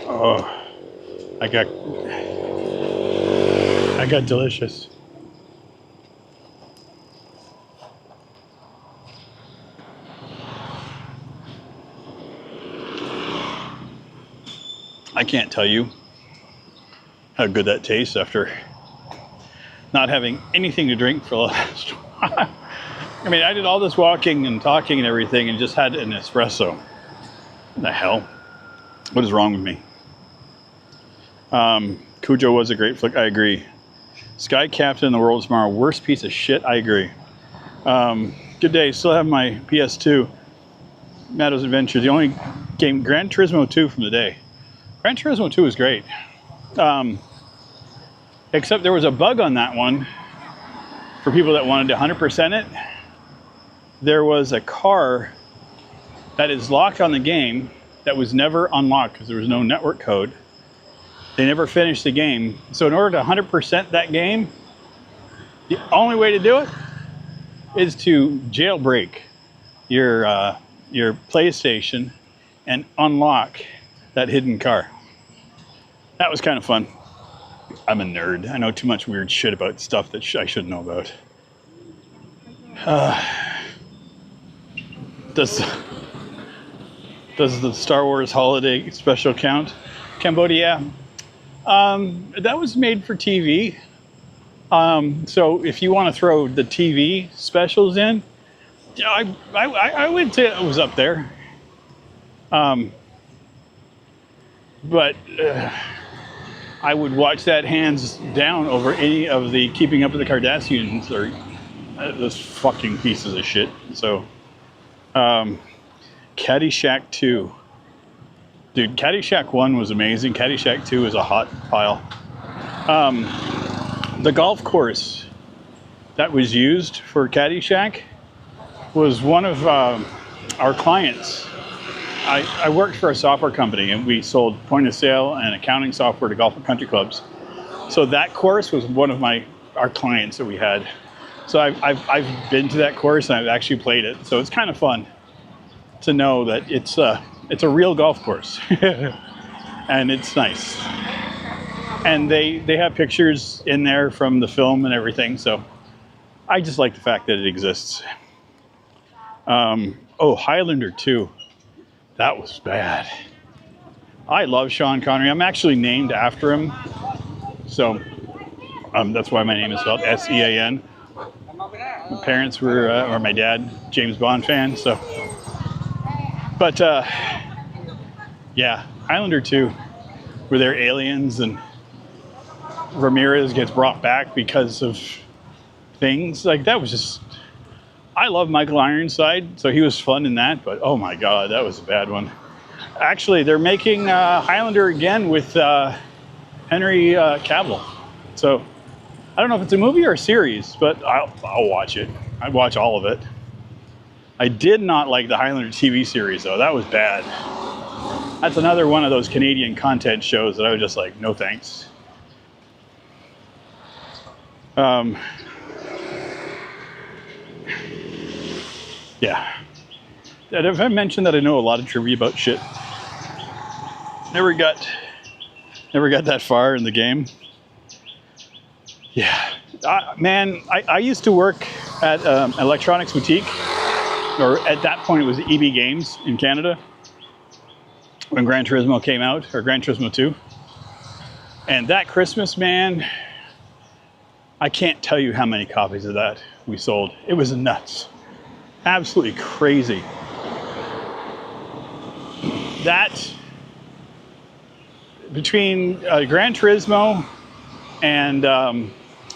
Oh. I got delicious. I can't tell you how good that tastes after not having anything to drink for the last while. I mean, I did all this walking and talking and everything and just had an espresso. What the hell? What is wrong with me? Cujo was a great flick. I agree. Sky Captain, The World Tomorrow, worst piece of shit. I agree. Good day. Still have my PS2. Meadows Adventure. The only game, Gran Turismo 2 from the day. Gran Turismo 2 is great. Except there was a bug on that one for people that wanted to 100% it. There was a car that is locked on the game that was never unlocked because there was no network code. They never finished the game. So in order to 100% that game, the only way to do it is to jailbreak your PlayStation and unlock that hidden car. That was kind of fun. I'm a nerd. I know too much weird shit about stuff that I shouldn't know about. Does the Star Wars holiday special count? Cambodia? That was made for TV. So if you want to throw the TV specials in, I would say it was up there. But I would watch that hands down over any of the Keeping Up with the Kardashians or those fucking pieces of shit. So, Caddyshack 2. Dude, Caddyshack 1 was amazing. Caddyshack 2 is a hot pile. The golf course that was used for Caddyshack was one of our clients. I worked for a software company and we sold point of sale and accounting software to golf and country clubs. So that course was one of our clients that we had. So I've been to that course and I've actually played it. So it's kind of fun to know that it's a real golf course and it's nice. And they have pictures in there from the film and everything. So I just like the fact that it exists. Highlander 2. That was bad. I love Sean Connery. I'm actually named after him. So that's why my name is spelled S-E-A-N. My parents were, or my dad, James Bond fan. So, but yeah, Highlander 2, where they're aliens and Ramirez gets brought back because of things. Like, that was just... I love Michael Ironside, so he was fun in that, but oh my god, that was a bad one. Actually, they're making Highlander again with Henry Cavill. So, I don't know if it's a movie or a series, but I'll watch it. I'd watch all of it. I did not like the Highlander TV series, though. That was bad. That's another one of those Canadian content shows that I was just like, no thanks. Yeah. Have I mentioned that I know a lot of trivia about shit? Never got that far in the game. Yeah. Man, I used to work at electronics boutique, or at that point it was EB Games in Canada, when Gran Turismo came out, or Gran Turismo 2. And that Christmas, man, I can't tell you how many copies of that we sold. It was nuts. Absolutely crazy. That, between Gran Turismo and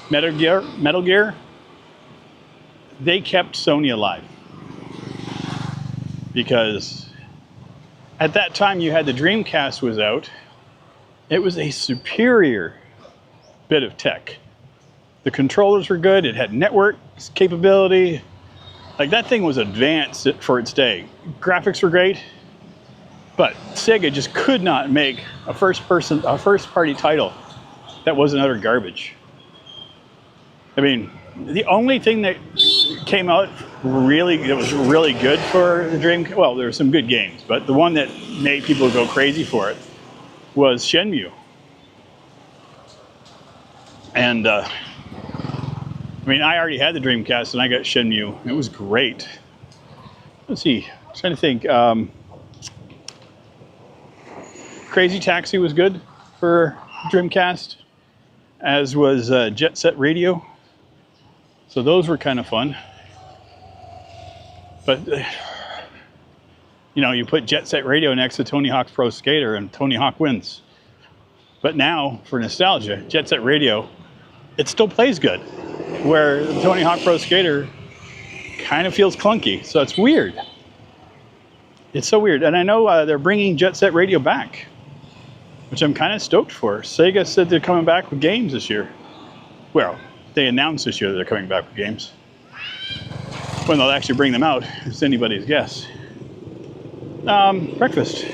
Metal Gear, they kept Sony alive. Because at that time you had the Dreamcast was out. It was a superior bit of tech. The controllers were good, it had network capability. Like, that thing was advanced for its day. Graphics were great, but Sega just could not make a first-party title that wasn't utter garbage. I mean, the only thing that came out that was really good for the Dreamcast, well, there were some good games, but the one that made people go crazy for it was Shenmue. And I mean, I already had the Dreamcast and I got Shenmue. It was great. Let's see, I'm trying to think. Crazy Taxi was good for Dreamcast, as was Jet Set Radio. So those were kind of fun. But you know, you put Jet Set Radio next to Tony Hawk's Pro Skater, and Tony Hawk wins. But now, for nostalgia, Jet Set Radio, it still plays good. Where Tony Hawk Pro Skater kind of feels clunky, so it's weird. It's so weird, and I know they're bringing Jet Set Radio back, which I'm kind of stoked for. Sega said they're coming back with games this year. Well, they announced this year that they're coming back with games. When they'll actually bring them out, it's anybody's guess. Breakfast.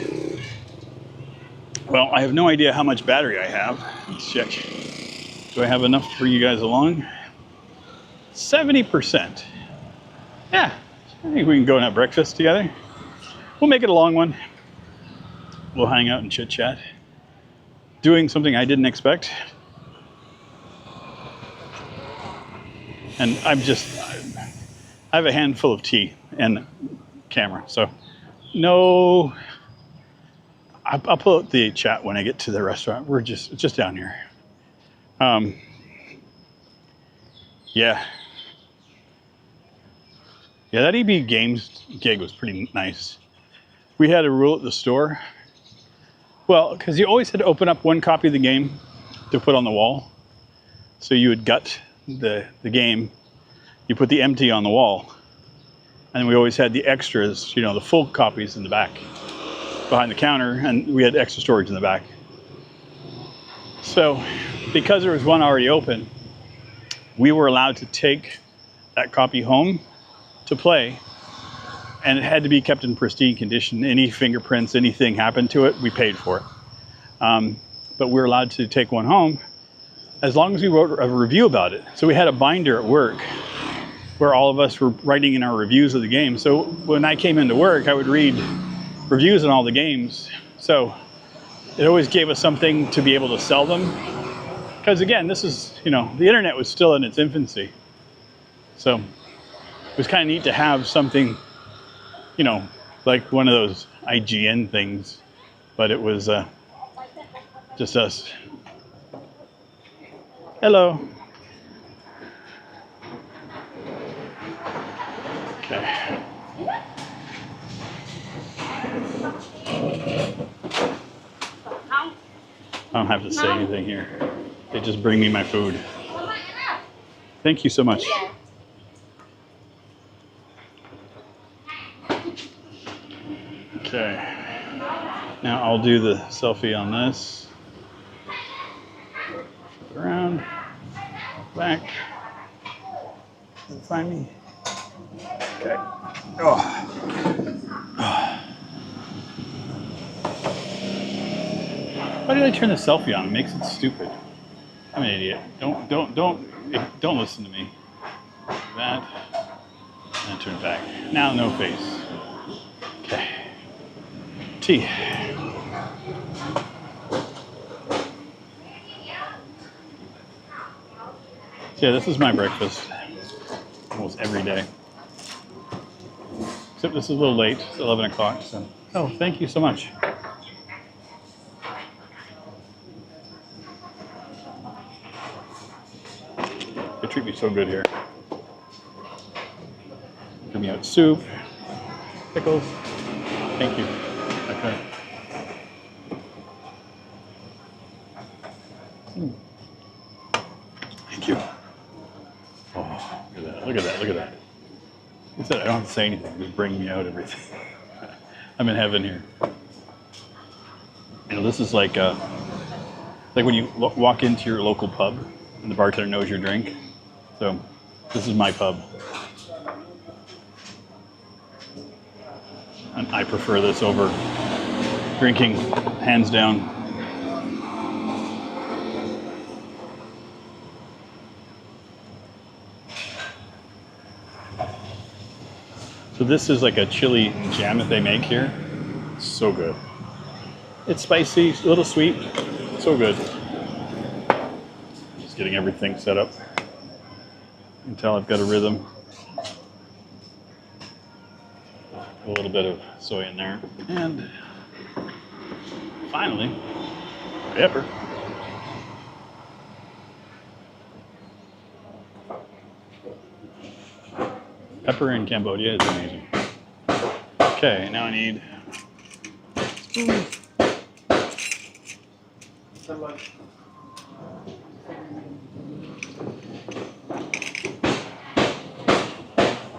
Well, I have no idea how much battery I have. Let's check. Do I have enough for you guys along? 70%. Yeah, I think we can go and have breakfast together. We'll make it a long one. We'll hang out and chit chat. Doing something I didn't expect. And I have a handful of tea and camera, so no, I'll pull out the chat when I get to the restaurant. We're just down here. Yeah, that EB Games gig was pretty nice. We had a rule at the store. Well, because you always had to open up one copy of the game to put on the wall. So you would gut the game, you put the empty on the wall. And we always had the extras, you know, the full copies in the back, behind the counter, and we had extra storage in the back. So, because there was one already open, we were allowed to take that copy home to play, and it had to be kept in pristine condition. Any fingerprints, anything happened to it, we paid for it. But we were allowed to take one home as long as we wrote a review about it. So we had a binder at work where all of us were writing in our reviews of the game. So when I came into work, I would read reviews on all the games. So it always gave us something to be able to sell them. Because again, this is, you know, the internet was still in its infancy. So it was kind of neat to have something, you know, like one of those IGN things, but it was just us. Hello. Okay. I don't have to say anything here. They just bring me my food. Thank you so much. Okay. Now I'll do the selfie on this. Around, back. Find me. Okay. Oh. Why did I turn the selfie on? It makes it stupid. I'm an idiot. Don't listen to me. That. And then turn it back. Now no face. Okay. Tea. So yeah, this is my breakfast. Almost every day. Except this is a little late. It's 11 o'clock. So. Oh, thank you so much. They treat me so good here. Give me out soup, pickles. Thank you. Okay. Thank you. Oh, look at that! Look at that! Look at that! He said I don't have to say anything. Just bring me out everything. I'm in heaven here. You know, this is like when you walk into your local pub and the bartender knows your drink. So this is my pub. And I prefer this over drinking, hands down. So this is like a chili jam that they make here. It's so good. It's spicy, a little sweet, so good. Just getting everything set up. You can tell I've got a rhythm. A little bit of soy in there. And Finally. Pepper. Pepper in Cambodia is amazing. Okay, now I need spoon.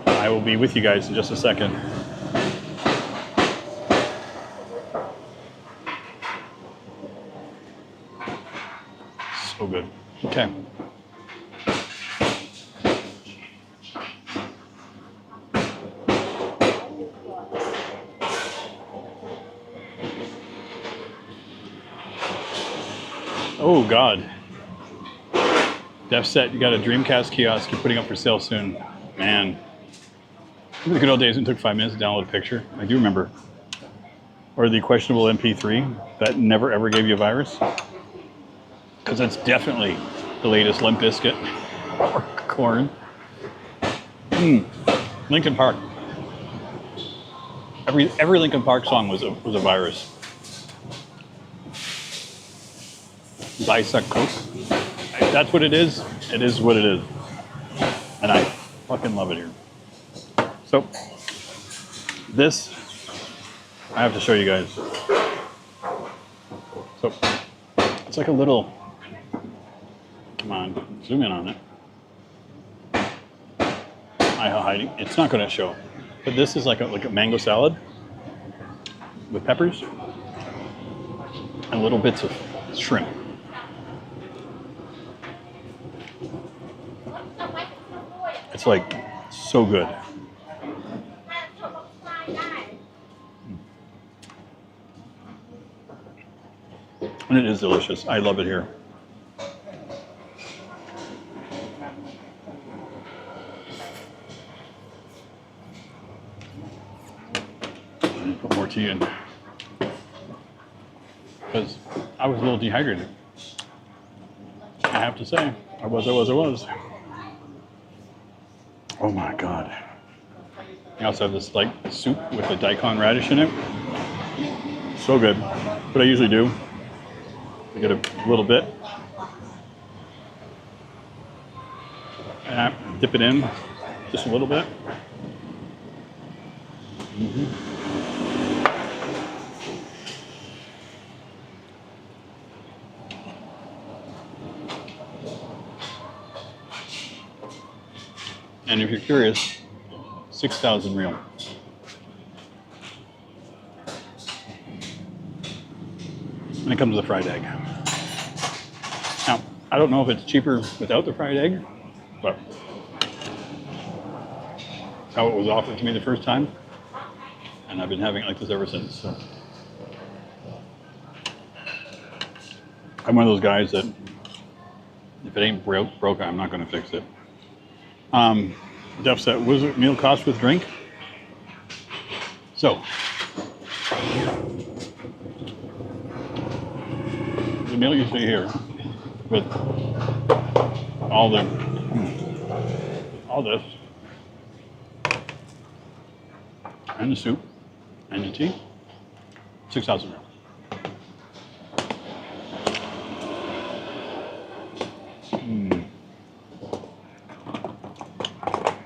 I will be with you guys in just a second. So good. Okay. Oh God. Def Set, you got a Dreamcast kiosk you're putting up for sale soon. Man. Remember the good old days when it took 5 minutes to download a picture? I do remember. Or the questionable MP3 that never ever gave you a virus. Because that's definitely the latest Limp Bizkit or Korn. Linkin Park. Every Linkin Park song was a virus. Dissect Coke. If that's what it is what it is. And I fucking love it here. So, this, I have to show you guys. So, it's like a little, come on, zoom in on it. Hiding. It's not going to show. But this is like a mango salad with peppers and little bits of shrimp. It's like so good. And it is delicious. I love it here. Put more tea in. Because I was a little dehydrated. I have to say. I was. Oh my God. I also have this like soup with a daikon radish in it. So good. What I usually do, I get a little bit. And I dip it in just a little bit. And if you're curious, 6,000 real. And it comes with a fried egg. Now, I don't know if it's cheaper without the fried egg, but that's how it was offered to me the first time. And I've been having it like this ever since. So. I'm one of those guys that if it ain't broke, I'm not going to fix it. Def Set, what does a meal cost with drink? So, the meal you see here with all this, and the soup, and the tea, 6,000 real.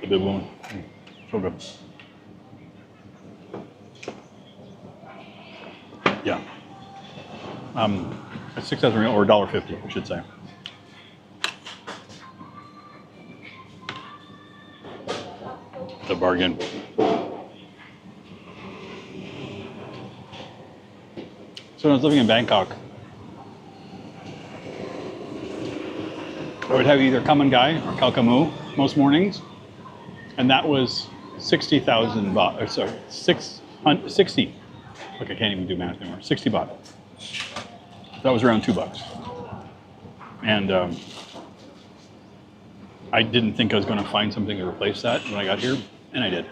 The big one. So good. Yeah. It's 6,000 real, or $1.50, I should say. It's a bargain. So when I was living in Bangkok, I would have either Kham Gai or Khao Kamu most mornings, and that was 60,000 baht, or sorry, 60. Look, I can't even do math anymore. 60 baht. That was around $2. And I didn't think I was going to find something to replace that when I got here, and I did.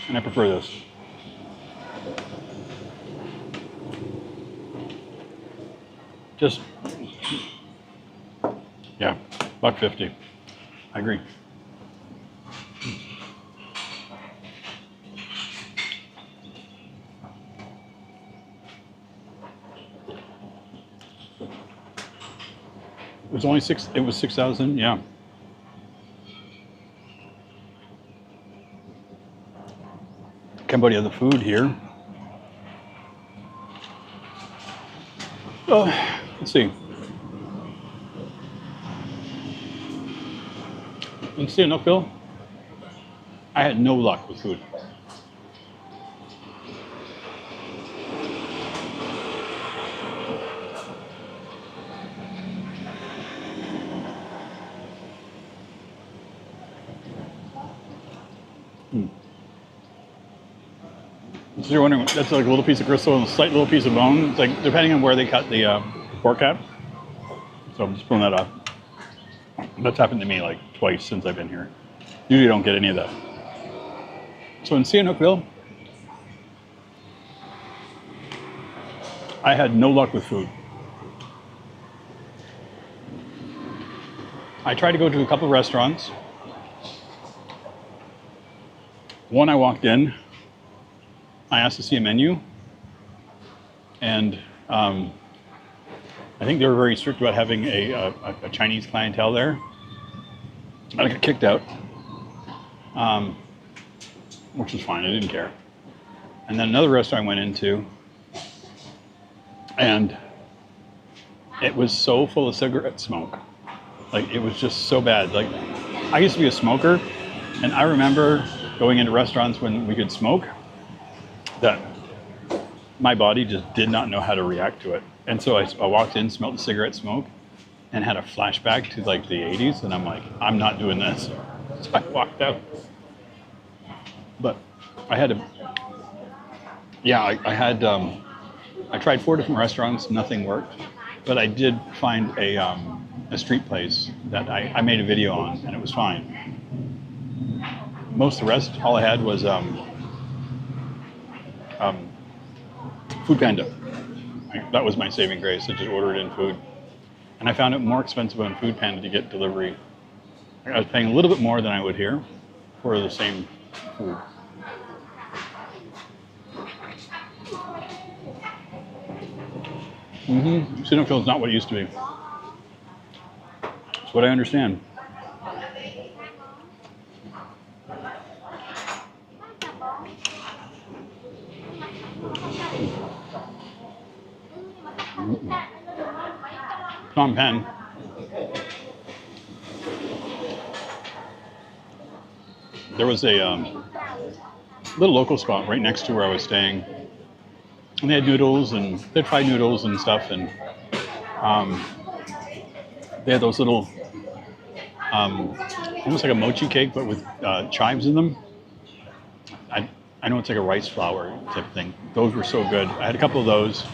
And I prefer this. Just, yeah, $1.50. I agree. was only six. It was 6,000. Yeah. Cambodia, the food here. Oh, let's see. In Sihanoukville, I had no luck with food. So you're wondering, that's like a little piece of gristle and a slight little piece of bone. It's like depending on where they cut the pork at. So I'm just pulling that off. That's happened to me like twice since I've been here. Usually don't get any of that. So in Sihanoukville, I had no luck with food. I tried to go to a couple of restaurants. One, I walked in, I asked to see a menu, and I think they were very strict about having a Chinese clientele there. I got kicked out, which was fine, I didn't care. And then another restaurant I went into, and it was so full of cigarette smoke. Like, it was just so bad. Like, I used to be a smoker, and I remember going into restaurants when we could smoke, that my body just did not know how to react to it. And so I walked in, smelled the cigarette smoke, and had a flashback to like the 80s, and I'm like, I'm not doing this. So I walked out. But I had to, yeah, I tried 4 different restaurants, nothing worked. But I did find a street place that I made a video on, and it was fine. Most of the rest, all I had was Food Panda. That was my saving grace. I just ordered in food. And I found it more expensive on Food Panda to get delivery. I was paying a little bit more than I would here for the same food. Sihanoukville is not what it used to be. That's what I understand. Phnom Penh. There was a little local spot right next to where I was staying, and they had noodles, and they had fried noodles and stuff, and they had those little, almost like a mochi cake, but with chives in them. I know it's like a rice flour type thing. Those were so good. I had a couple of those.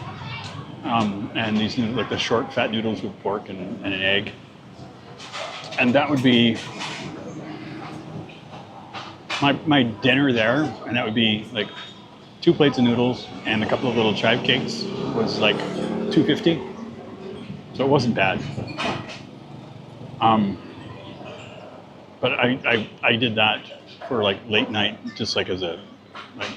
And these, like the short fat noodles with pork and an egg. And that would be my dinner there, and that would be like 2 plates of noodles and a couple of little chive cakes was like $2.50. So it wasn't bad. But I did that for like late night, just like as a, like,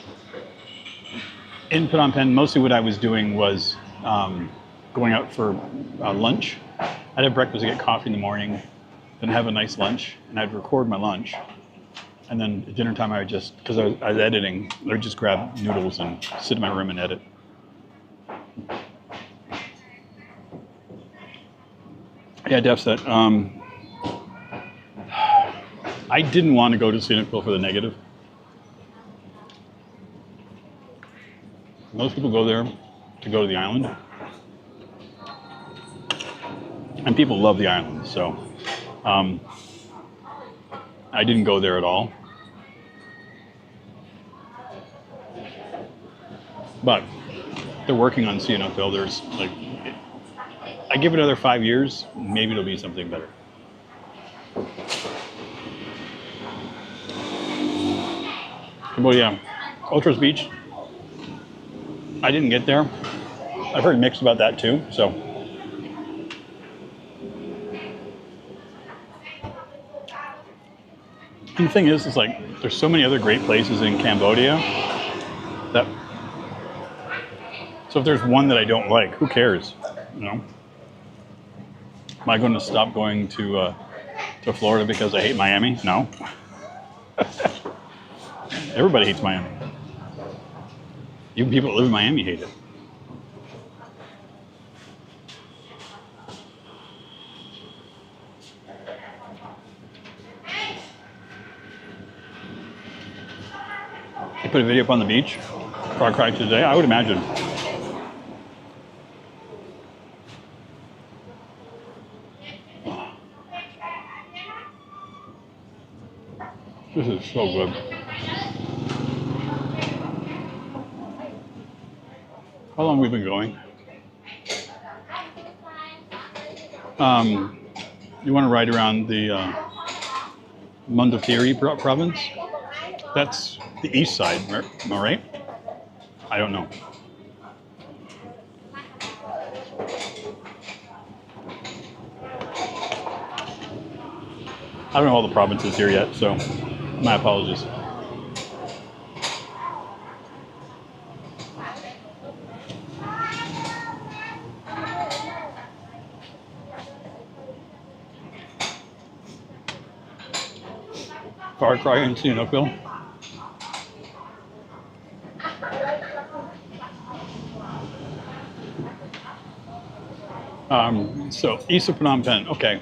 in Phnom Penh, mostly what I was doing was going out for lunch. I'd have breakfast, I'd get coffee in the morning, then have a nice lunch, and I'd record my lunch. And then at dinner time, I would just, because I was editing, I would just grab noodles and sit in my room and edit. Yeah, Def said, I didn't want to go to Sihanoukville for the negative. Most people go there to go to the island. And people love the island, so I didn't go there at all. But they're working on Sihanoukville. There's like, I give it another 5 years, maybe it'll be something better. Cambodia, Ultras Beach. I didn't get there. I've heard mixed about that too, so. And the thing is, it's like, there's so many other great places in Cambodia that, so if there's one that I don't like, who cares, you know? Am I going to stop going to Florida because I hate Miami? No. Everybody hates Miami. Even people that live in Miami hate it. They put a video up on the beach. Far Cry today, I would imagine. This is so good. How long have we been going? You want to ride around the Mondotiri province? That's the east side, am I right? I don't know. I don't know all the provinces here yet, so my apologies. Far Cry in Sihanoukville. So east of Phnom Penh, okay.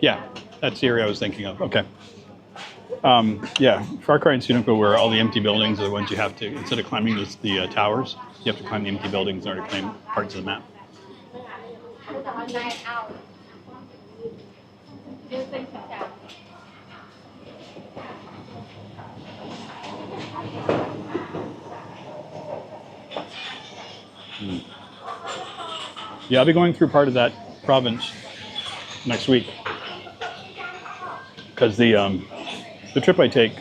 Yeah, that's the area I was thinking of. Okay. Yeah, Far Cry and Sihanoukville, where all the empty buildings are the ones you have to, instead of climbing the towers, you have to climb the empty buildings in order to claim parts of the map. Yeah, I'll be going through part of that province next week because the trip I take,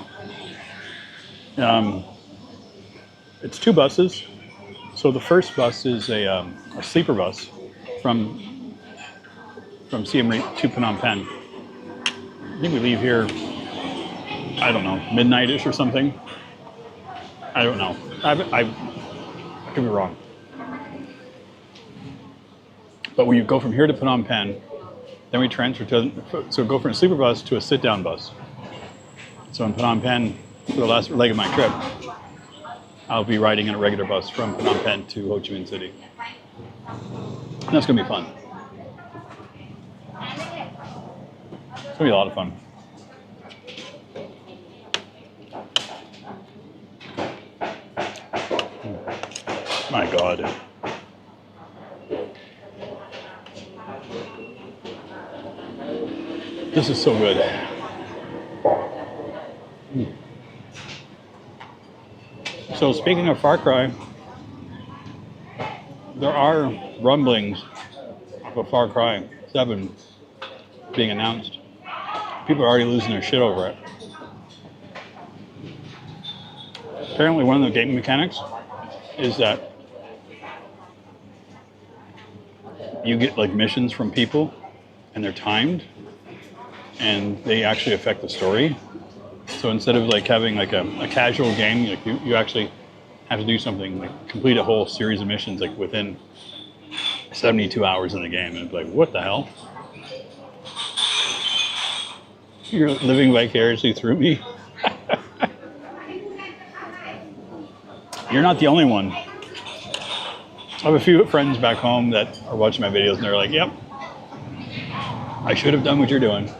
it's 2 buses. So the first bus is a sleeper bus from Siem Reap to Phnom Penh. I think we leave here, I don't know, midnight-ish or something. I don't know. I could be wrong. But we go from here to Phnom Penh, then we transfer so go from a sleeper bus to a sit-down bus. So in Phnom Penh, for the last leg of my trip, I'll be riding in a regular bus from Phnom Penh to Ho Chi Minh City. And that's going to be fun. It's going to be a lot of fun. My God. This is so good. So speaking of Far Cry, there are rumblings of a Far Cry 7 being announced. People are already losing their shit over it. Apparently one of the game mechanics is that you get like missions from people and they're timed and they actually affect the story. So instead of like having like a casual game, like you actually have to do something, like complete a whole series of missions like within 72 hours in the game. And it's like, what the hell? You're living vicariously through me. You're not the only one. I have a few friends back home that are watching my videos and they're like, yep, I should have done what you're doing.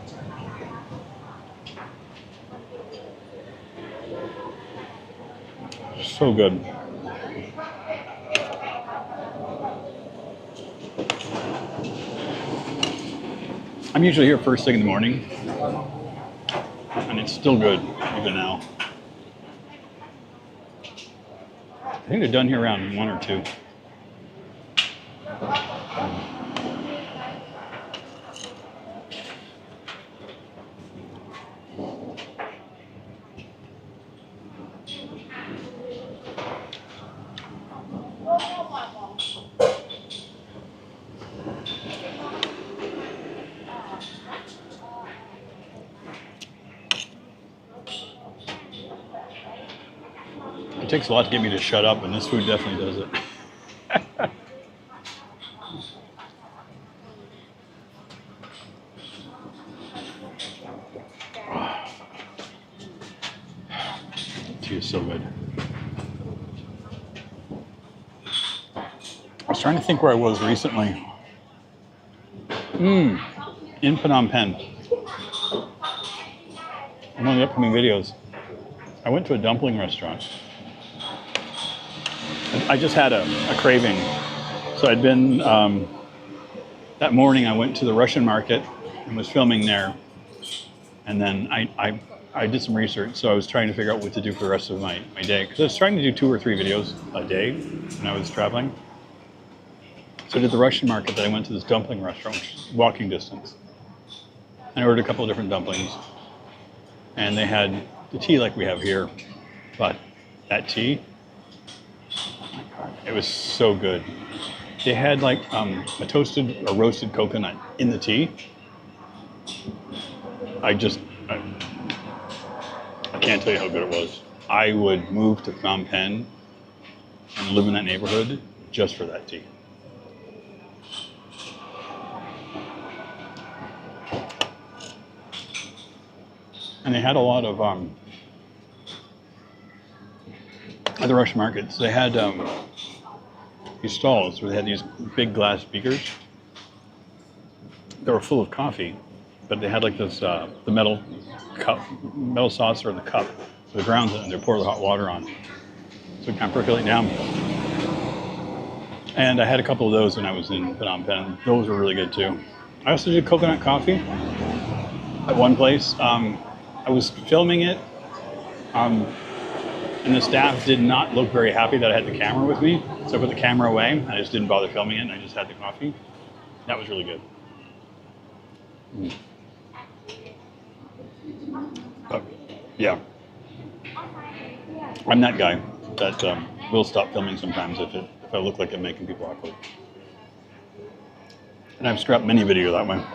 So good. I'm usually here first thing in the morning, and it's still good even now. I think they're done here around 1 or 2. It takes a lot to get me to shut up, and this food definitely does it. sushi is so good. I was trying to think where I was recently. In Phnom Penh. In one of the upcoming videos. I went to a dumpling restaurant. I just had a craving. So I'd been, that morning I went to the Russian market and was filming there. And then I did some research, so I was trying to figure out what to do for the rest of my day. Because I was trying to do 2 or 3 videos a day when I was traveling. So I did the Russian market, then I went to this dumpling restaurant, which is walking distance. And I ordered a couple of different dumplings. And they had the tea like we have here, but that tea, oh my God, it was so good. They had like a toasted or roasted coconut in the tea. I can't tell you how good it was. I would move to Phnom Penh and live in that neighborhood just for that tea. And they had a lot of, at the Russian markets, they had these stalls where they had these big glass beakers. They were full of coffee, but they had like this, the metal saucer in the cup. So the grounds in it, they pour the hot water on. So it kind of percolate down. And I had a couple of those when I was in Phnom Penh. Those were really good too. I also did coconut coffee at one place. I was filming it, and the staff did not look very happy that I had the camera with me. So I put the camera away. I just didn't bother filming it, and I just had the coffee. That was really good. But, yeah. I'm that guy that will stop filming sometimes if I look like I'm making people awkward. And I've scrapped many videos that way.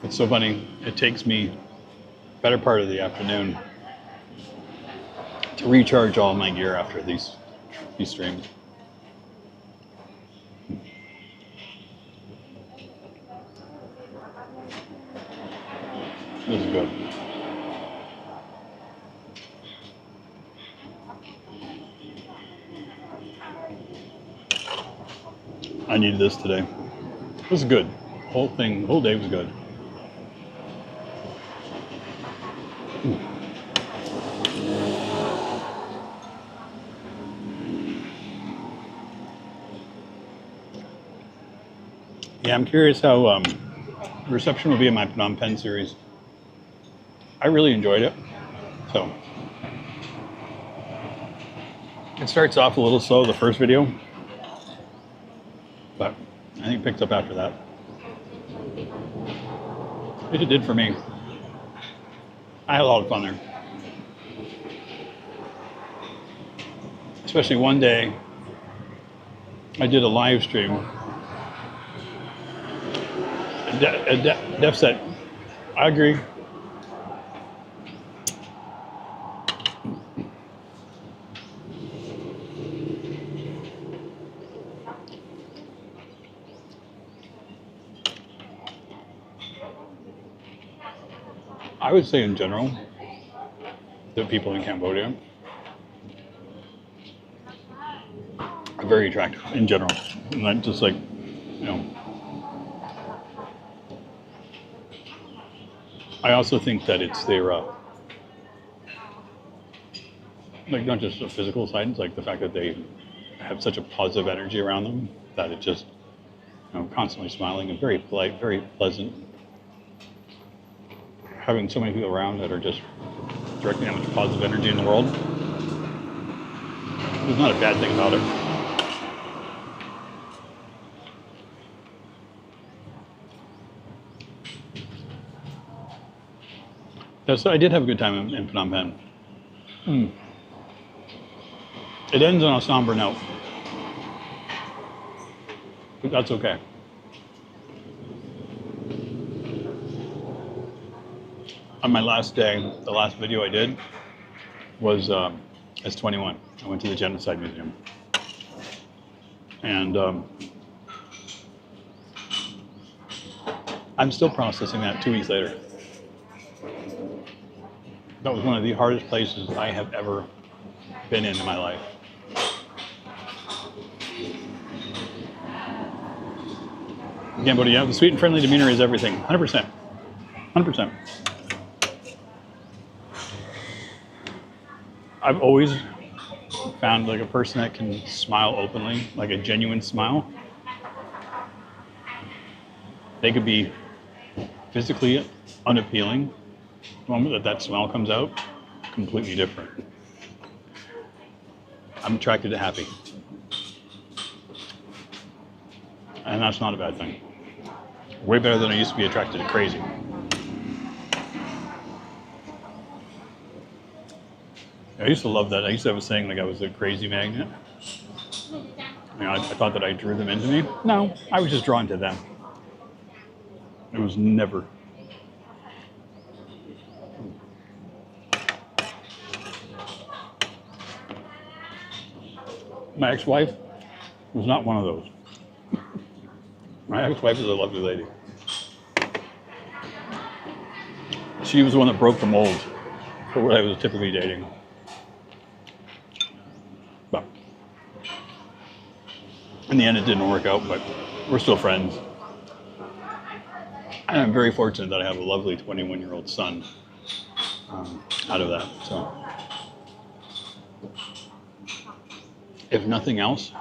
It's so funny. It takes me better part of the afternoon to recharge all my gear after these streams. This is good. I needed this today. It was good. Whole day was good. Yeah, I'm curious how the reception will be in my Phnom Penh series. I really enjoyed it. So it starts off a little slow, the first video, but I think it picks up after that. It did for me. I had a lot of fun there. Especially one day, I did a live stream. Def said, I agree. I would say in general, the people in Cambodia are very attractive in general. And not just like, you know. I also think that it's their, like not just the physical side, it's like the fact that they have such a positive energy around them that it just, you know, constantly smiling and very polite, very pleasant. Having so many people around that are just directing that much positive energy in the world, there's not a bad thing about it. Yeah, so I did have a good time in Phnom Penh. It ends on a somber note, but that's okay. On my last day, the last video I did was as 21. I went to the Genocide Museum. And I'm still processing that 2 weeks later. That was one of the hardest places I have ever been in my life. Again, but yeah, the sweet and friendly demeanor is everything. 100%. 100%. I've always found like a person that can smile openly, like a genuine smile. They could be physically unappealing. The moment that smile comes out, completely different. I'm attracted to happy. And that's not a bad thing. Way better than I used to be attracted to crazy. I used to love that. I used to have a saying like I was a crazy magnet. You know, I thought that I drew them into me. No, I was just drawn to them. It was never. My ex-wife was not one of those. My ex-wife is a lovely lady. She was the one that broke the mold for what I was typically dating. But in the end, it didn't work out, but we're still friends. And I'm very fortunate that I have a lovely 21-year-old son out of that. So, if nothing else,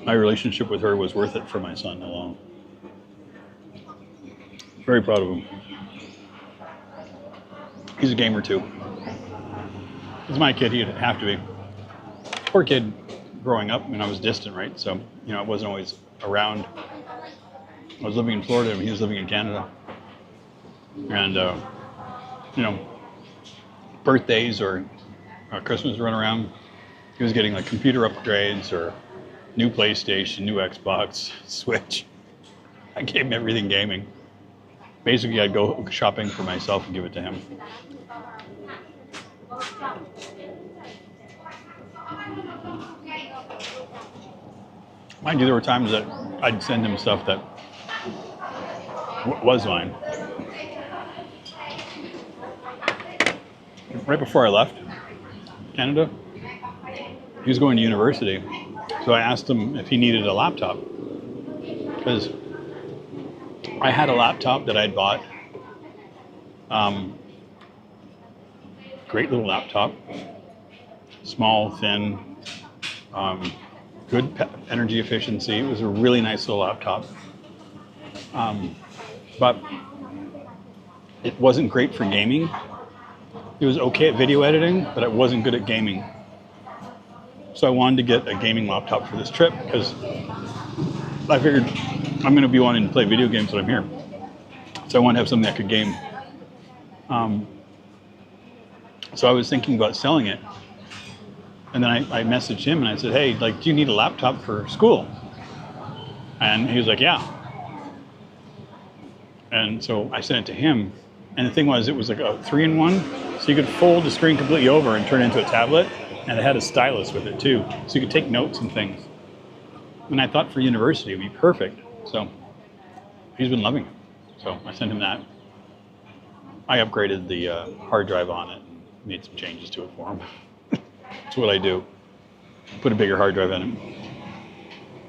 my relationship with her was worth it for my son alone. Very proud of him. He's a gamer too. He's my kid, he'd have to be. Poor kid growing up, I mean, I was distant, right? So, you know, I wasn't always around. I was living in Florida and he was living in Canada. And, you know, birthdays or Christmas run around, he was getting like computer upgrades or new PlayStation, new Xbox, Switch. I gave him everything gaming. Basically, I'd go shopping for myself and give it to him. Mind you, there were times that I'd send him stuff that was mine. Right before I left Canada, he was going to university. So I asked him if he needed a laptop. Because I had a laptop that I'd bought. Great little laptop. Small, thin, good energy efficiency. It was a really nice little laptop. But it wasn't great for gaming. It was okay at video editing, but it wasn't good at gaming. So I wanted to get a gaming laptop for this trip because I figured I'm going to be wanting to play video games when I'm here. So I wanted to have something that could game. So I was thinking about selling it. And then I messaged him and I said, hey, like, do you need a laptop for school? And he was like, yeah. And so I sent it to him. And the thing was, it was like a 3-in-1. So you could fold the screen completely over and turn it into a tablet. And it had a stylus with it too. So you could take notes and things. And I thought for university it would be perfect. So he's been loving it. So I sent him that. I upgraded the hard drive on it and made some changes to it for him. That's what I do. Put a bigger hard drive in it.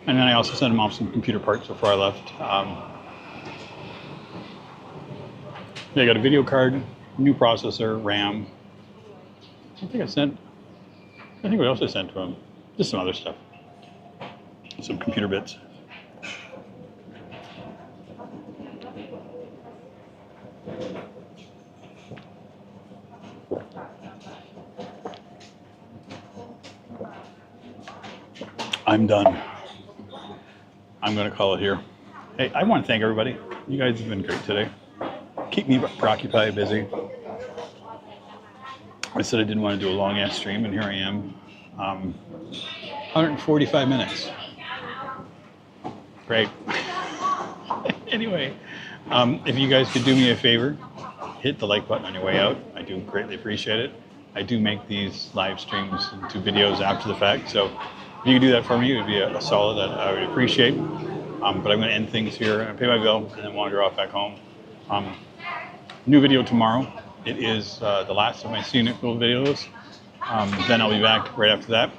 And then I also sent him off some computer parts before I left. I got a video card, new processor, RAM. I think what else I sent to him? Just some other stuff. Some computer bits. I'm done. I'm going to call it here. Hey, I want to thank everybody. You guys have been great today. Keep me preoccupied, busy. I said I didn't want to do a long-ass stream, and here I am. 145 minutes. Great. Anyway, if you guys could do me a favor, hit the like button on your way out. I do greatly appreciate it. I do make these live streams into videos after the fact, so If you could do that for me, it would be a solid that I would appreciate. But I'm going to end things here and pay my bill and then wander off back home. New video tomorrow. It is the last of my scenic field videos. Then I'll be back right after that.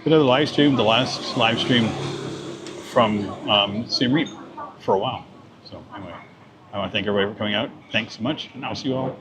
Another live stream, the last live stream from Siem Reap for a while. So anyway, I want to thank everybody for coming out. Thanks so much, and I'll see you all